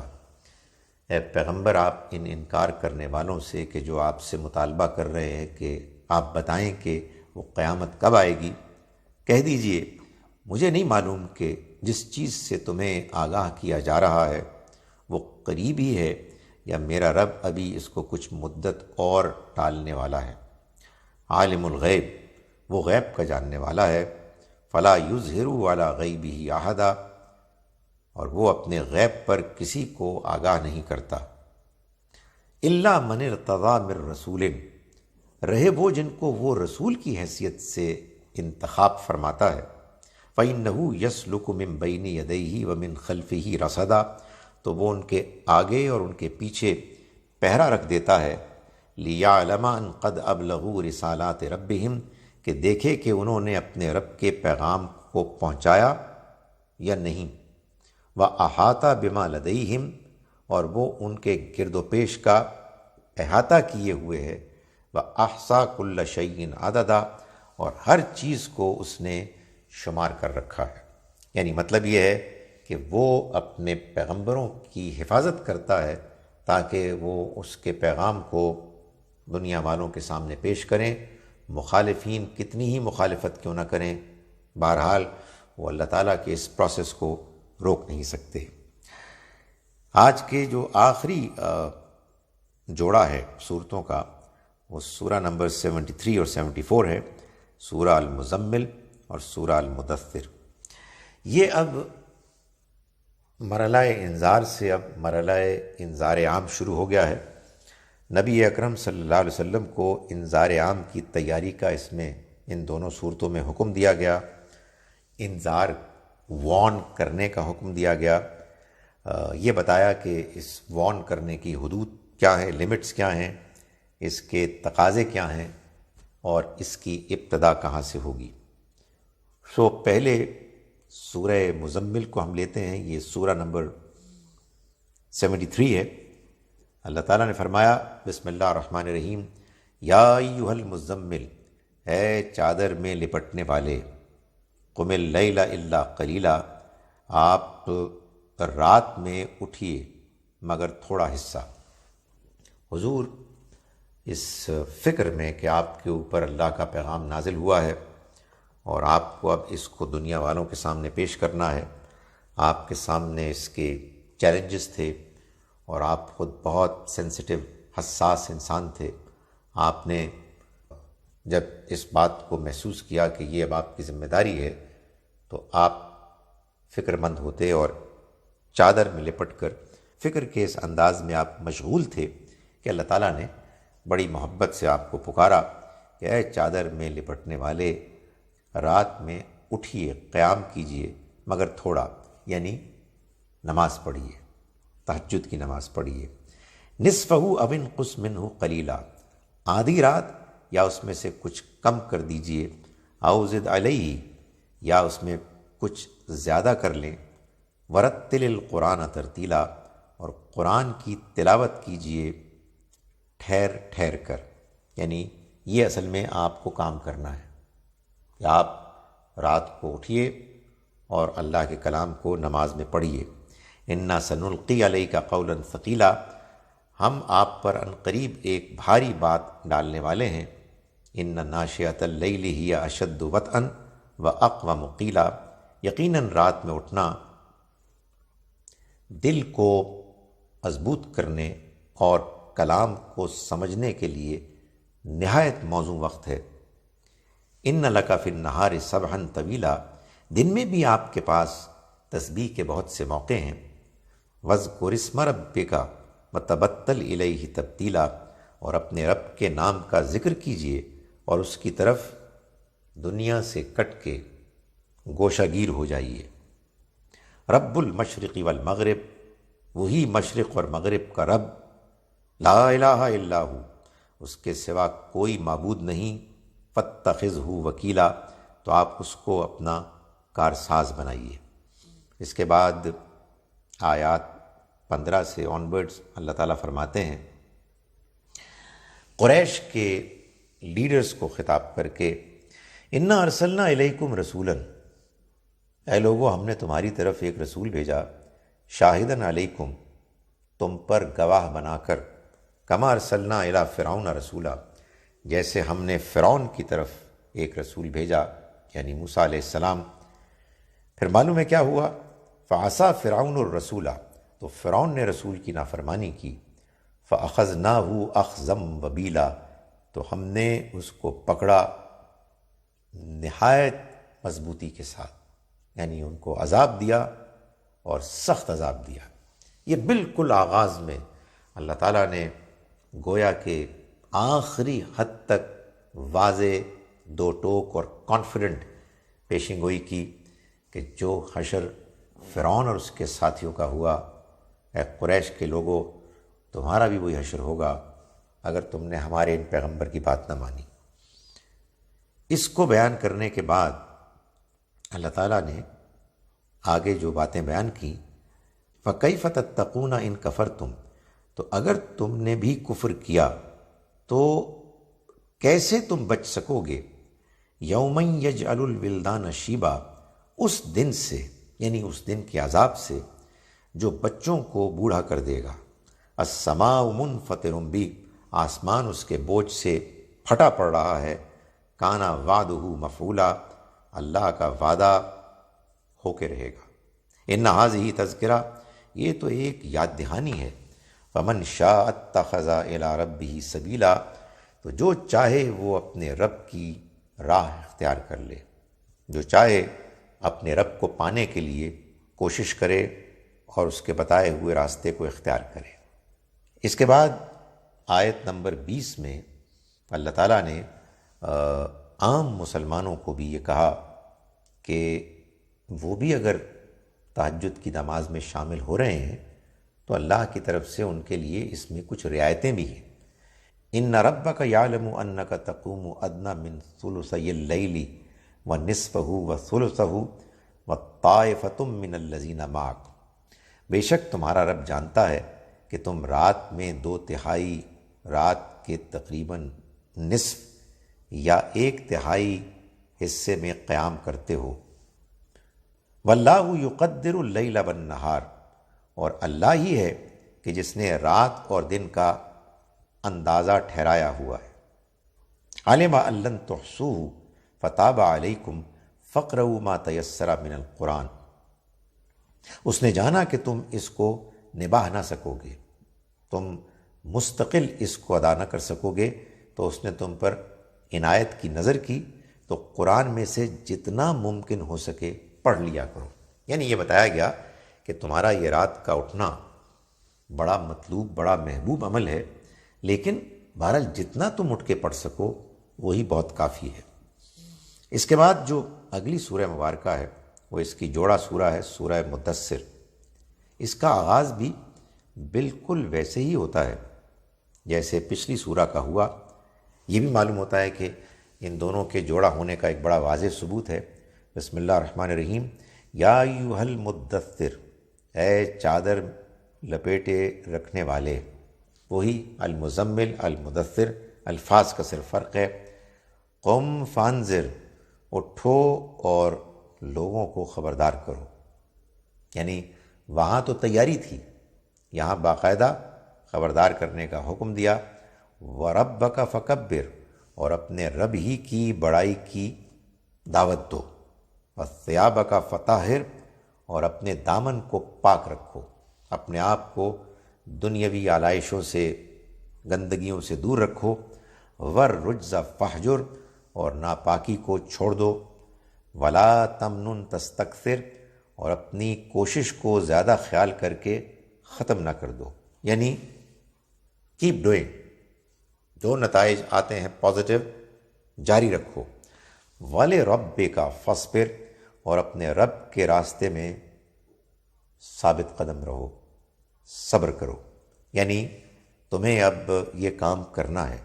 اے پیغمبر آپ ان انکار کرنے والوں سے کہ جو آپ سے مطالبہ کر رہے ہیں کہ آپ بتائیں کہ وہ قیامت کب آئے گی، کہہ دیجئے مجھے نہیں معلوم کہ جس چیز سے تمہیں آگاہ کیا جا رہا ہے وہ قریب ہی ہے یا میرا رب ابھی اس کو کچھ مدت اور ٹالنے والا ہے۔ عالم الغیب، وہ غیب کا جاننے والا ہے، فلا یظہر علی غیبہ احدا، اور وہ اپنے غیب پر کسی کو آگاہ نہیں کرتا۔ الا من ارتضی من رسول، رہے وہ جن کو وہ رسول کی حیثیت سے انتخاب فرماتا ہے۔ فإنہ یسلک من بین یدیہ ومن خلفہ رصدا، تو وہ ان کے آگے اور ان کے پیچھے پہرا رکھ دیتا ہے۔ لیعلم ان قد ابلغوا رسالات ربہم، کہ دیکھے کہ انہوں نے اپنے رب کے پیغام کو پہنچایا یا نہیں۔ وَأَحَاطَ بِمَا لَدَيْهِمْ، اور وہ ان کے گرد و پیش کا احاطہ کیے ہوئے ہے۔ وَأَحْصَى كُلَّ شَيْءٍ عَدَدًا، اور ہر چیز کو اس نے شمار کر رکھا ہے۔ یعنی مطلب یہ ہے کہ وہ اپنے پیغمبروں کی حفاظت کرتا ہے تاکہ وہ اس کے پیغام کو دنیا والوں کے سامنے پیش کریں، مخالفین کتنی ہی مخالفت کیوں نہ کریں، بہرحال وہ اللہ تعالیٰ کے اس پروسیس کو روک نہیں سکتے۔ آج کے جو آخری جوڑا ہے صورتوں کا، وہ سورہ نمبر 73 اور 74 ہے، سورہ المزمل اور سورہ المدثر۔ یہ اب مرحلہ انذار سے اب مرحلہ انذار عام شروع ہو گیا ہے۔ نبی اکرم صلی اللہ علیہ وسلم کو انذار عام کی تیاری کا اس میں ان دونوں صورتوں میں حکم دیا گیا، انذار وارن کرنے کا حکم دیا گیا، یہ بتایا کہ اس وارن کرنے کی حدود کیا ہیں، لمٹس کیا ہیں، اس کے تقاضے کیا ہیں اور اس کی ابتدا کہاں سے ہوگی۔ پہلے سورہ مزمل کو ہم لیتے ہیں، یہ سورہ نمبر 73 ہے۔ اللہ تعالیٰ نے فرمایا بسم اللہ الرحمن الرحیم، یا ایھا المزمل، اے چادر میں لپٹنے والے، قم اللیل الا قلیلا، آپ رات میں اٹھیے مگر تھوڑا حصہ۔ حضور اس فکر میں کہ آپ کے اوپر اللہ کا پیغام نازل ہوا ہے اور آپ کو اب اس کو دنیا والوں کے سامنے پیش کرنا ہے، آپ کے سامنے اس کے چیلنجز تھے اور آپ خود بہت سینسٹیو حساس انسان تھے۔ آپ نے جب اس بات کو محسوس کیا کہ یہ اب آپ کی ذمہ داری ہے تو آپ فکر مند ہوتے اور چادر میں لپٹ کر فکر کے اس انداز میں آپ مشغول تھے کہ اللہ تعالیٰ نے بڑی محبت سے آپ کو پکارا کہ اے چادر میں لپٹنے والے، رات میں اٹھیے، قیام کیجئے مگر تھوڑا، یعنی نماز پڑھیے، تہجد کی نماز پڑھیے۔ نصفہ او انقص منہ قلیلا، آدھی رات یا اس میں سے کچھ کم کر دیجئے، او زد علیہ، یا اس میں کچھ زیادہ کر لیں، ورتل القرآن ترتیلا، اور قرآن کی تلاوت کیجئے ٹھہر ٹھہر کر۔ یعنی یہ اصل میں آپ کو کام کرنا ہے کہ آپ رات کو اٹھیے اور اللہ کے کلام کو نماز میں پڑھیے۔ انا سنلقی علیک قولا ثقیلا، ہم آپ پر عنقریب ایک بھاری بات ڈالنے والے ہیں۔ ان ناشئۃ اللیل ہی اشد وطئا واقوم قیلا، یقیناً رات میں اٹھنا دل کو مضبوط کرنے اور کلام کو سمجھنے کے لیے نہایت موزوں وقت ہے۔ ان لک فی النہار سبحا طویلا، دن میں بھی آپ کے پاس تسبیح کے بہت سے موقع ہیں۔ واذکر اسم ربک وتبتل الیہ تبتیلا، اور اپنے رب کے نام کا ذکر کیجئے اور اس کی طرف دنیا سے کٹ کے گوشہ گیر ہو جائیے۔ رب المشرق والمغرب، وہی مشرق اور مغرب کا رب، لا الہ الا ہو، اس کے سوا کوئی معبود نہیں، فاتخذہ وکیلا، تو آپ اس کو اپنا کارساز بنائیے۔ اس کے بعد آیات 15 سے آنورڈز اللہ تعالیٰ فرماتے ہیں قریش کے لیڈرز کو خطاب کر کے، انا ارسلنا الیکم رسولا، اے لوگو ہم نے تمہاری طرف ایک رسول بھیجا، شاہدن علیکم، تم پر گواہ بنا کر، کما ارسلنا الی فرعون رسولا، جیسے ہم نے فرعون کی طرف ایک رسول بھیجا، یعنی موسیٰ علیہ السلام۔ پھر معلوم ہے کیا ہوا، فعصیٰ فرعون الرسول، تو فرعون نے رسول کی نافرمانی کی، فَأَخَذْنَاهُ أَخْذًا وَبِيلًا، تو ہم نے اس کو پکڑا نہایت مضبوطی کے ساتھ، یعنی ان کو عذاب دیا اور سخت عذاب دیا۔ یہ بالکل آغاز میں اللہ تعالیٰ نے گویا کہ آخری حد تک واضح دو ٹوک اور کانفیڈنٹ پیشن گوئی کی کہ جو حشر فرعون اور اس کے ساتھیوں کا ہوا، اے قریش کے لوگوں، تمہارا بھی وہی حشر ہوگا اگر تم نے ہمارے ان پیغمبر کی بات نہ مانی۔ اس کو بیان کرنے کے بعد اللہ تعالیٰ نے آگے جو باتیں بیان کی، فَكَيْفَ تَتَّقُونَ إِن كَفَرْتُمْ، تو اگر تم نے بھی کفر کیا تو کیسے تم بچ سکو گے، یومًا یجعل الولدان شیبا، اس دن سے، یعنی اس دن کے عذاب سے جو بچوں کو بوڑھا کر دے گا، السماء منفطر بہ، آسمان اس کے بوجھ سے پھٹا پڑ رہا ہے، کانا وعدہ مفعولا، اللہ کا وعدہ ہو کے رہے گا، ان ھذہ تذکرہ، یہ تو ایک یاد دہانی ہے، فمن شاء اتخذ الی ربہ سبیلا، تو جو چاہے وہ اپنے رب کی راہ اختیار کر لے، جو چاہے اپنے رب کو پانے کے لیے کوشش کرے اور اس کے بتائے ہوئے راستے کو اختیار کرے۔ اس کے بعد آیت نمبر 20 میں اللہ تعالیٰ نے عام مسلمانوں کو بھی یہ کہا کہ وہ بھی اگر تہجد کی نماز میں شامل ہو رہے ہیں تو اللہ کی طرف سے ان کے لیے اس میں کچھ رعایتیں بھی ہیں۔ ان ربک یعلم انک تقوم ادنی من ثلثی اللیل ونصفہ وثلثہ وطائفۃ من الذین معک، بے شک تمہارا رب جانتا ہے کہ تم رات میں 2/3 رات کے تقریباً نصف یا 1/3 حصے میں قیام کرتے ہو، واللہ یقدر اللیل والنہار، اور اللہ ہی ہے کہ جس نے رات اور دن کا اندازہ ٹھہرایا ہوا ہے۔ علم ان لن تحصوہ فتاب علیکم فاقرؤوا ما تیسر من القرآن، اس نے جانا کہ تم اس کو نباہ نہ سکو گے، تم مستقل اس کو ادا نہ کر سکو گے، تو اس نے تم پر عنایت کی نظر کی، تو قرآن میں سے جتنا ممکن ہو سکے پڑھ لیا کرو۔ یعنی یہ بتایا گیا کہ تمہارا یہ رات کا اٹھنا بڑا مطلوب، بڑا محبوب عمل ہے، لیکن بہرحال جتنا تم اٹھ کے پڑھ سکو وہی بہت کافی ہے۔ اس کے بعد جو اگلی سورہ مبارکہ ہے وہ اس کی جوڑا سورہ ہے، سورہ مدثر۔ اس کا آغاز بھی بالکل ویسے ہی ہوتا ہے جیسے پچھلی سورہ کا ہوا۔ یہ بھی معلوم ہوتا ہے کہ ان دونوں کے جوڑا ہونے کا ایک بڑا واضح ثبوت ہے۔ بسم اللہ الرحمن الرحیم، یا ایھا المدثر، اے چادر لپیٹے رکھنے والے، وہی المزمل المدثر، الفاظ کا صرف فرق ہے۔ قم فانذر، اٹھو اور لوگوں کو خبردار کرو، یعنی وہاں تو تیاری تھی، یہاں باقاعدہ خبردار کرنے کا حکم دیا۔ وَرَبَّكَ فَكَبِّرْ، اور اپنے رب ہی کی بڑائی کی دعوت دو۔ وَثِيَابَكَ فَطَہِّرْ، اور اپنے دامن کو پاک رکھو، اپنے آپ کو دنیاوی آلائشوں سے، گندگیوں سے دور رکھو۔ وَالرُّجْزَ فَاہْجُرْ، اور ناپاکی کو چھوڑ دو۔ وَلَا تَمْنُن تَسْتَكْثِرْ، اور اپنی کوشش کو زیادہ خیال کر کے ختم نہ کر دو، یعنی کیپ ڈوئنگ، جو نتائج آتے ہیں پازیٹیو جاری رکھو۔ وَلِرَبِّكَ فَاصْبِرْ، اور اپنے رب کے راستے میں ثابت قدم رہو، صبر کرو، یعنی تمہیں اب یہ کام کرنا ہے۔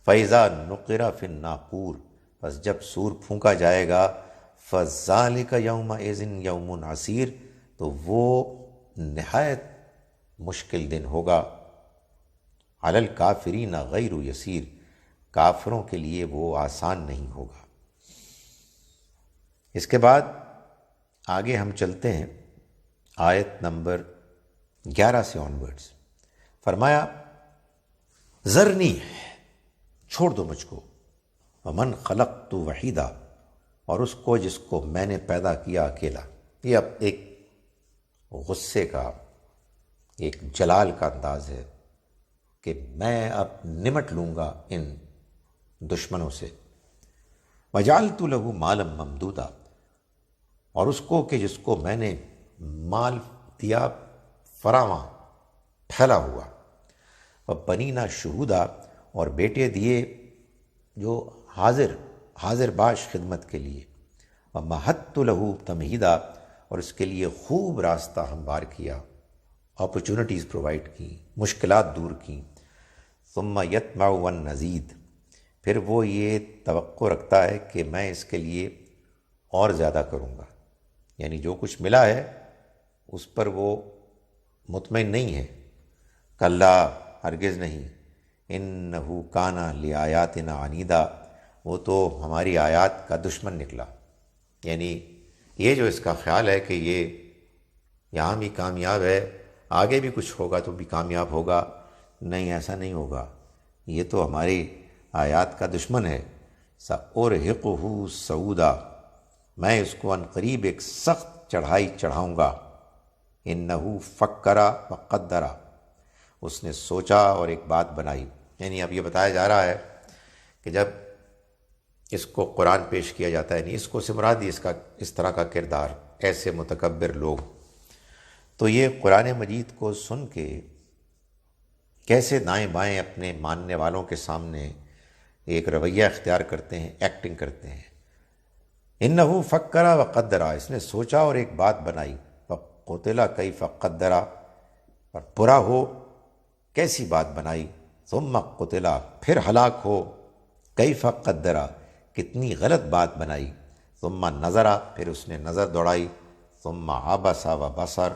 فَإِذَا نُقِرَ فِي النَّاقُورِ، بس جب سور پھونکا جائے گا، فَذَلِكَ يَوْمَئِذٍ يَوْمٌ عَسِيرٌ، تو وہ نہایت مشکل دن ہوگا۔ عَلَى الْكَافِرِينَ غَيْرُ يَسِيرٌ، کافروں کے لیے وہ آسان نہیں ہوگا۔ اس کے بعد آگے ہم چلتے ہیں آیت نمبر 11 سے آنورڈز۔ فرمایا ذرنی، چھوڑ دو مجھ کو، ومن خلقت وحیدا، اور اس کو جس کو میں نے پیدا کیا اکیلا۔ یہ اب ایک غصے کا، ایک جلال کا انداز ہے کہ میں اب نمٹ لوں گا ان دشمنوں سے. وجعلت له مالا ممدودا، اور اس کو کہ جس کو میں نے مال دیا فراواں پھیلا ہوا. وبنینا شہودا، اور بیٹے دیے جو حاضر باش خدمت کے لیے. ومہدت له تمہیدا، اور اس کے لیے خوب راستہ ہموار کیا، اپرچونٹیز پرووائڈ کی، مشکلات دور کی. ثم یطمع ان نزید، پھر وہ یہ توقع رکھتا ہے کہ میں اس کے لیے اور زیادہ کروں گا. یعنی جو کچھ ملا ہے اس پر وہ مطمئن نہیں ہے. کلا، ہرگز نہیں. انہ کان لآیاتنا عنیدا، وہ تو ہماری آیات کا دشمن نکلا. یعنی یہ جو اس کا خیال ہے کہ یہ یہاں بھی کامیاب ہے، آگے بھی کچھ ہوگا تو بھی کامیاب ہوگا، نہیں، ایسا نہیں ہوگا، یہ تو ہماری آیات کا دشمن ہے. سأرہقہ صعودا، میں اس کو عنقریب ایک سخت چڑھائی چڑھاؤں گا. انہ فکر وقدر، اس نے سوچا اور ایک بات بنائی. یعنی اب یہ بتایا جا رہا ہے کہ جب اس کو قرآن پیش کیا جاتا ہے، نہیں اس کو سے مراد اس طرح کا کردار، ایسے متکبر لوگ، تو یہ قرآن مجید کو سن کے کیسے دائیں بائیں اپنے ماننے والوں کے سامنے ایک رویہ اختیار کرتے ہیں، ایکٹنگ کرتے ہیں. انہ فکر وقدر، اس نے سوچا اور ایک بات بنائی. قتل کیف قدر، اور برا ہو کیسی بات بنائی. ثم قتل، پھر ہلاک ہو. کیف قدر، کتنی غلط بات بنائی. ثم نظر، پھر اس نے نظر دوڑائی. ثم عبس وبصر،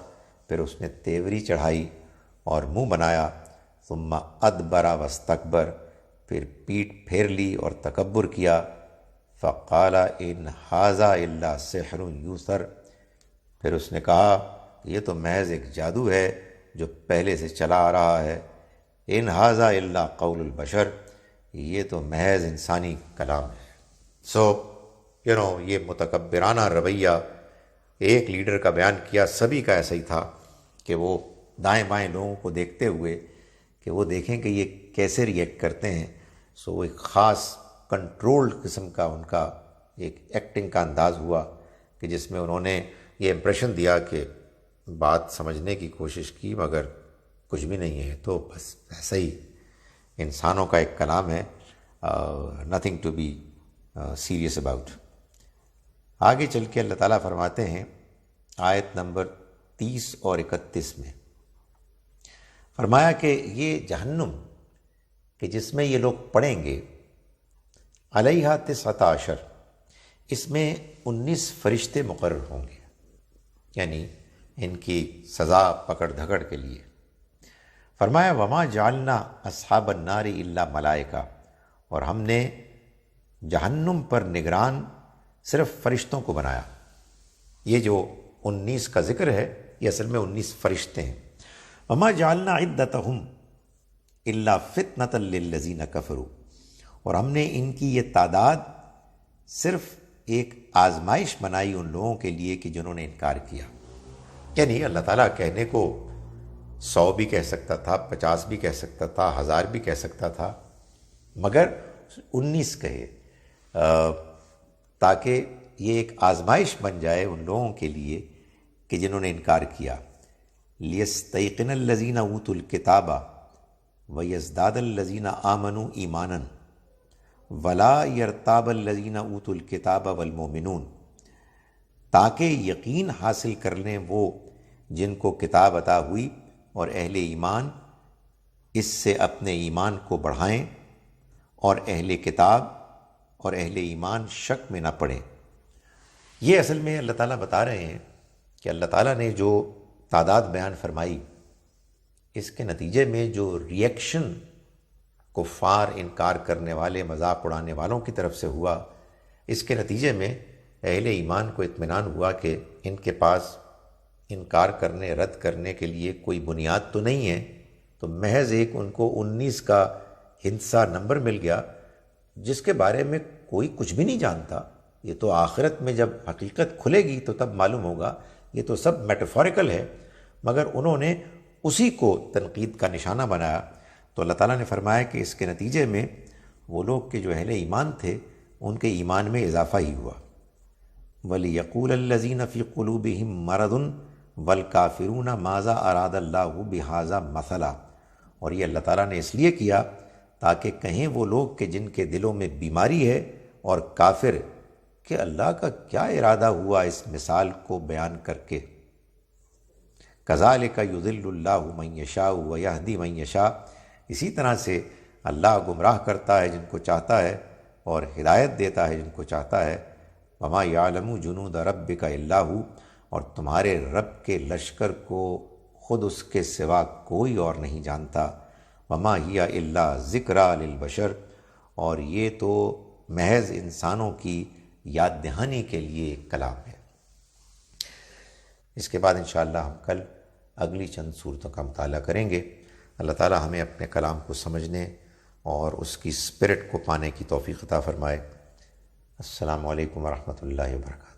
پھر اس نے تیوری چڑھائی اور منہ بنایا. ثم ادبر واستکبر، پھر پیٹھ پھیر لی اور تکبر کیا. فقال ان ھذا الا سحر یوثر، پھر اس نے کہا یہ تو محض ایک جادو ہے جو پہلے سے چلا آ رہا ہے. ان ھذا الا قول البشر، یہ تو محض انسانی کلام ہے. یہ متکبرانہ رویہ ایک لیڈر کا بیان کیا، سبھی کا ایسا ہی تھا کہ وہ دائیں بائیں لوگوں کو دیکھتے ہوئے کہ وہ دیکھیں کہ یہ کیسے ریئیکٹ کرتے ہیں. وہ ایک خاص کنٹرولڈ قسم کا ان کا ایک ایکٹنگ کا انداز ہوا کہ جس میں انہوں نے یہ امپریشن دیا کہ بات سمجھنے کی کوشش کی مگر کچھ بھی نہیں ہے. تو بس ایسا ہی انسانوں کا ایک کلام ہے، nothing to be serious about. آگے چل کے اللہ تعالیٰ فرماتے ہیں آیت نمبر 30 اور 31 میں، فرمایا کہ یہ جہنم کہ جس میں یہ لوگ پڑیں گے، علیہا 19، اس میں 19 فرشتے مقرر ہوں گے، یعنی ان کی سزا پکڑ دھکڑ کے لیے. فرمایا وما جعلنا اصحاب النار الا ملائکہ، اور ہم نے جہنم پر نگران صرف فرشتوں کو بنایا. یہ جو 19 کا ذکر ہے یہ اصل میں 19 فرشتے ہیں. وما جعلنا عدتهم الا فتنة للذین کفروا، اور ہم نے ان کی یہ تعداد صرف ایک آزمائش بنائی ان لوگوں کے لیے کہ جنہوں نے انکار کیا. یعنی اللہ تعالیٰ کہنے کو 100 بھی کہہ سکتا تھا، 50 بھی کہہ سکتا تھا، 1000 بھی کہہ سکتا تھا، مگر 19 کہے تاکہ یہ ایک آزمائش بن جائے ان لوگوں کے لیے کہ جنہوں نے انکار کیا. لیستیقن الذین اوتوا الکتاب ویزداد الذین آمنوا ایمانا ولا یرتاب الذین اوتوا الکتاب والمؤمنون، تاکہ یقین حاصل کر لیں وہ جن کو کتاب عطا ہوئی اور اہل ایمان اس سے اپنے ایمان کو بڑھائیں، اور اہل کتاب اور اہل ایمان شک میں نہ پڑیں. یہ اصل میں اللہ تعالیٰ بتا رہے ہیں کہ اللہ تعالیٰ نے جو تعداد بیان فرمائی، اس کے نتیجے میں جو ریئیکشن کفار، انکار کرنے والے، مذاق اڑانے والوں کی طرف سے ہوا، اس کے نتیجے میں اہل ایمان کو اطمینان ہوا کہ ان کے پاس انکار کرنے، رد کرنے کے لیے کوئی بنیاد تو نہیں ہے. تو محض ایک ان کو 19 کا ہندسہ نمبر مل گیا جس کے بارے میں کوئی کچھ بھی نہیں جانتا. یہ تو آخرت میں جب حقیقت کھلے گی تو تب معلوم ہوگا. یہ تو سب میٹافوریکل ہے، مگر انہوں نے اسی کو تنقید کا نشانہ بنایا. تو اللہ تعالیٰ نے فرمایا کہ اس کے نتیجے میں وہ لوگ کہ جو اہل ایمان تھے ان کے ایمان میں اضافہ ہی ہوا۔ وَلِيَقُولَ الَّذِينَ فِي قُلُوبِهِم مَّرَضٌ وَالْكَافِرُونَ مَاذَا أَرَادَ اللَّهُ بِهَٰذَا مَثَلًا، اور یہ اللہ تعالیٰ نے اس لیے کیا تاکہ کہیں وہ لوگ کہ جن کے دلوں میں بیماری ہے اور کافر کہ اللہ کا کیا ارادہ ہوا اس مثال کو بیان کر کے۔ كَذَٰلِكَ يُضِلُّ اللَّهُ مَن يَشَاءُ وَيَهْدِي مَن يَشَاءُ، اسی طرح سے اللہ گمراہ کرتا ہے جن کو چاہتا ہے اور ہدایت دیتا ہے جن کو چاہتا ہے۔ وَمَا يَعْلَمُ جُنُودَ رَبِّكَ إِلَّا هُوَ، اور تمہارے رب کے لشکر کو خود اس کے سوا کوئی اور نہیں جانتا۔ وَمَا هِيَ إِلَّا ذِكْرَىٰ لِلْبَشَرِ، اور یہ تو محض انسانوں کی یاد دہانی کے لیے ایک کلام ہے۔ اس کے بعد انشاءاللہ ہم کل اگلی چند صورتوں کا مطالعہ کریں گے۔ اللہ تعالی ہمیں اپنے کلام کو سمجھنے اور اس کی اسپرٹ کو پانے کی توفیق عطا فرمائے۔ السلام علیکم ورحمۃ اللہ وبرکاتہ۔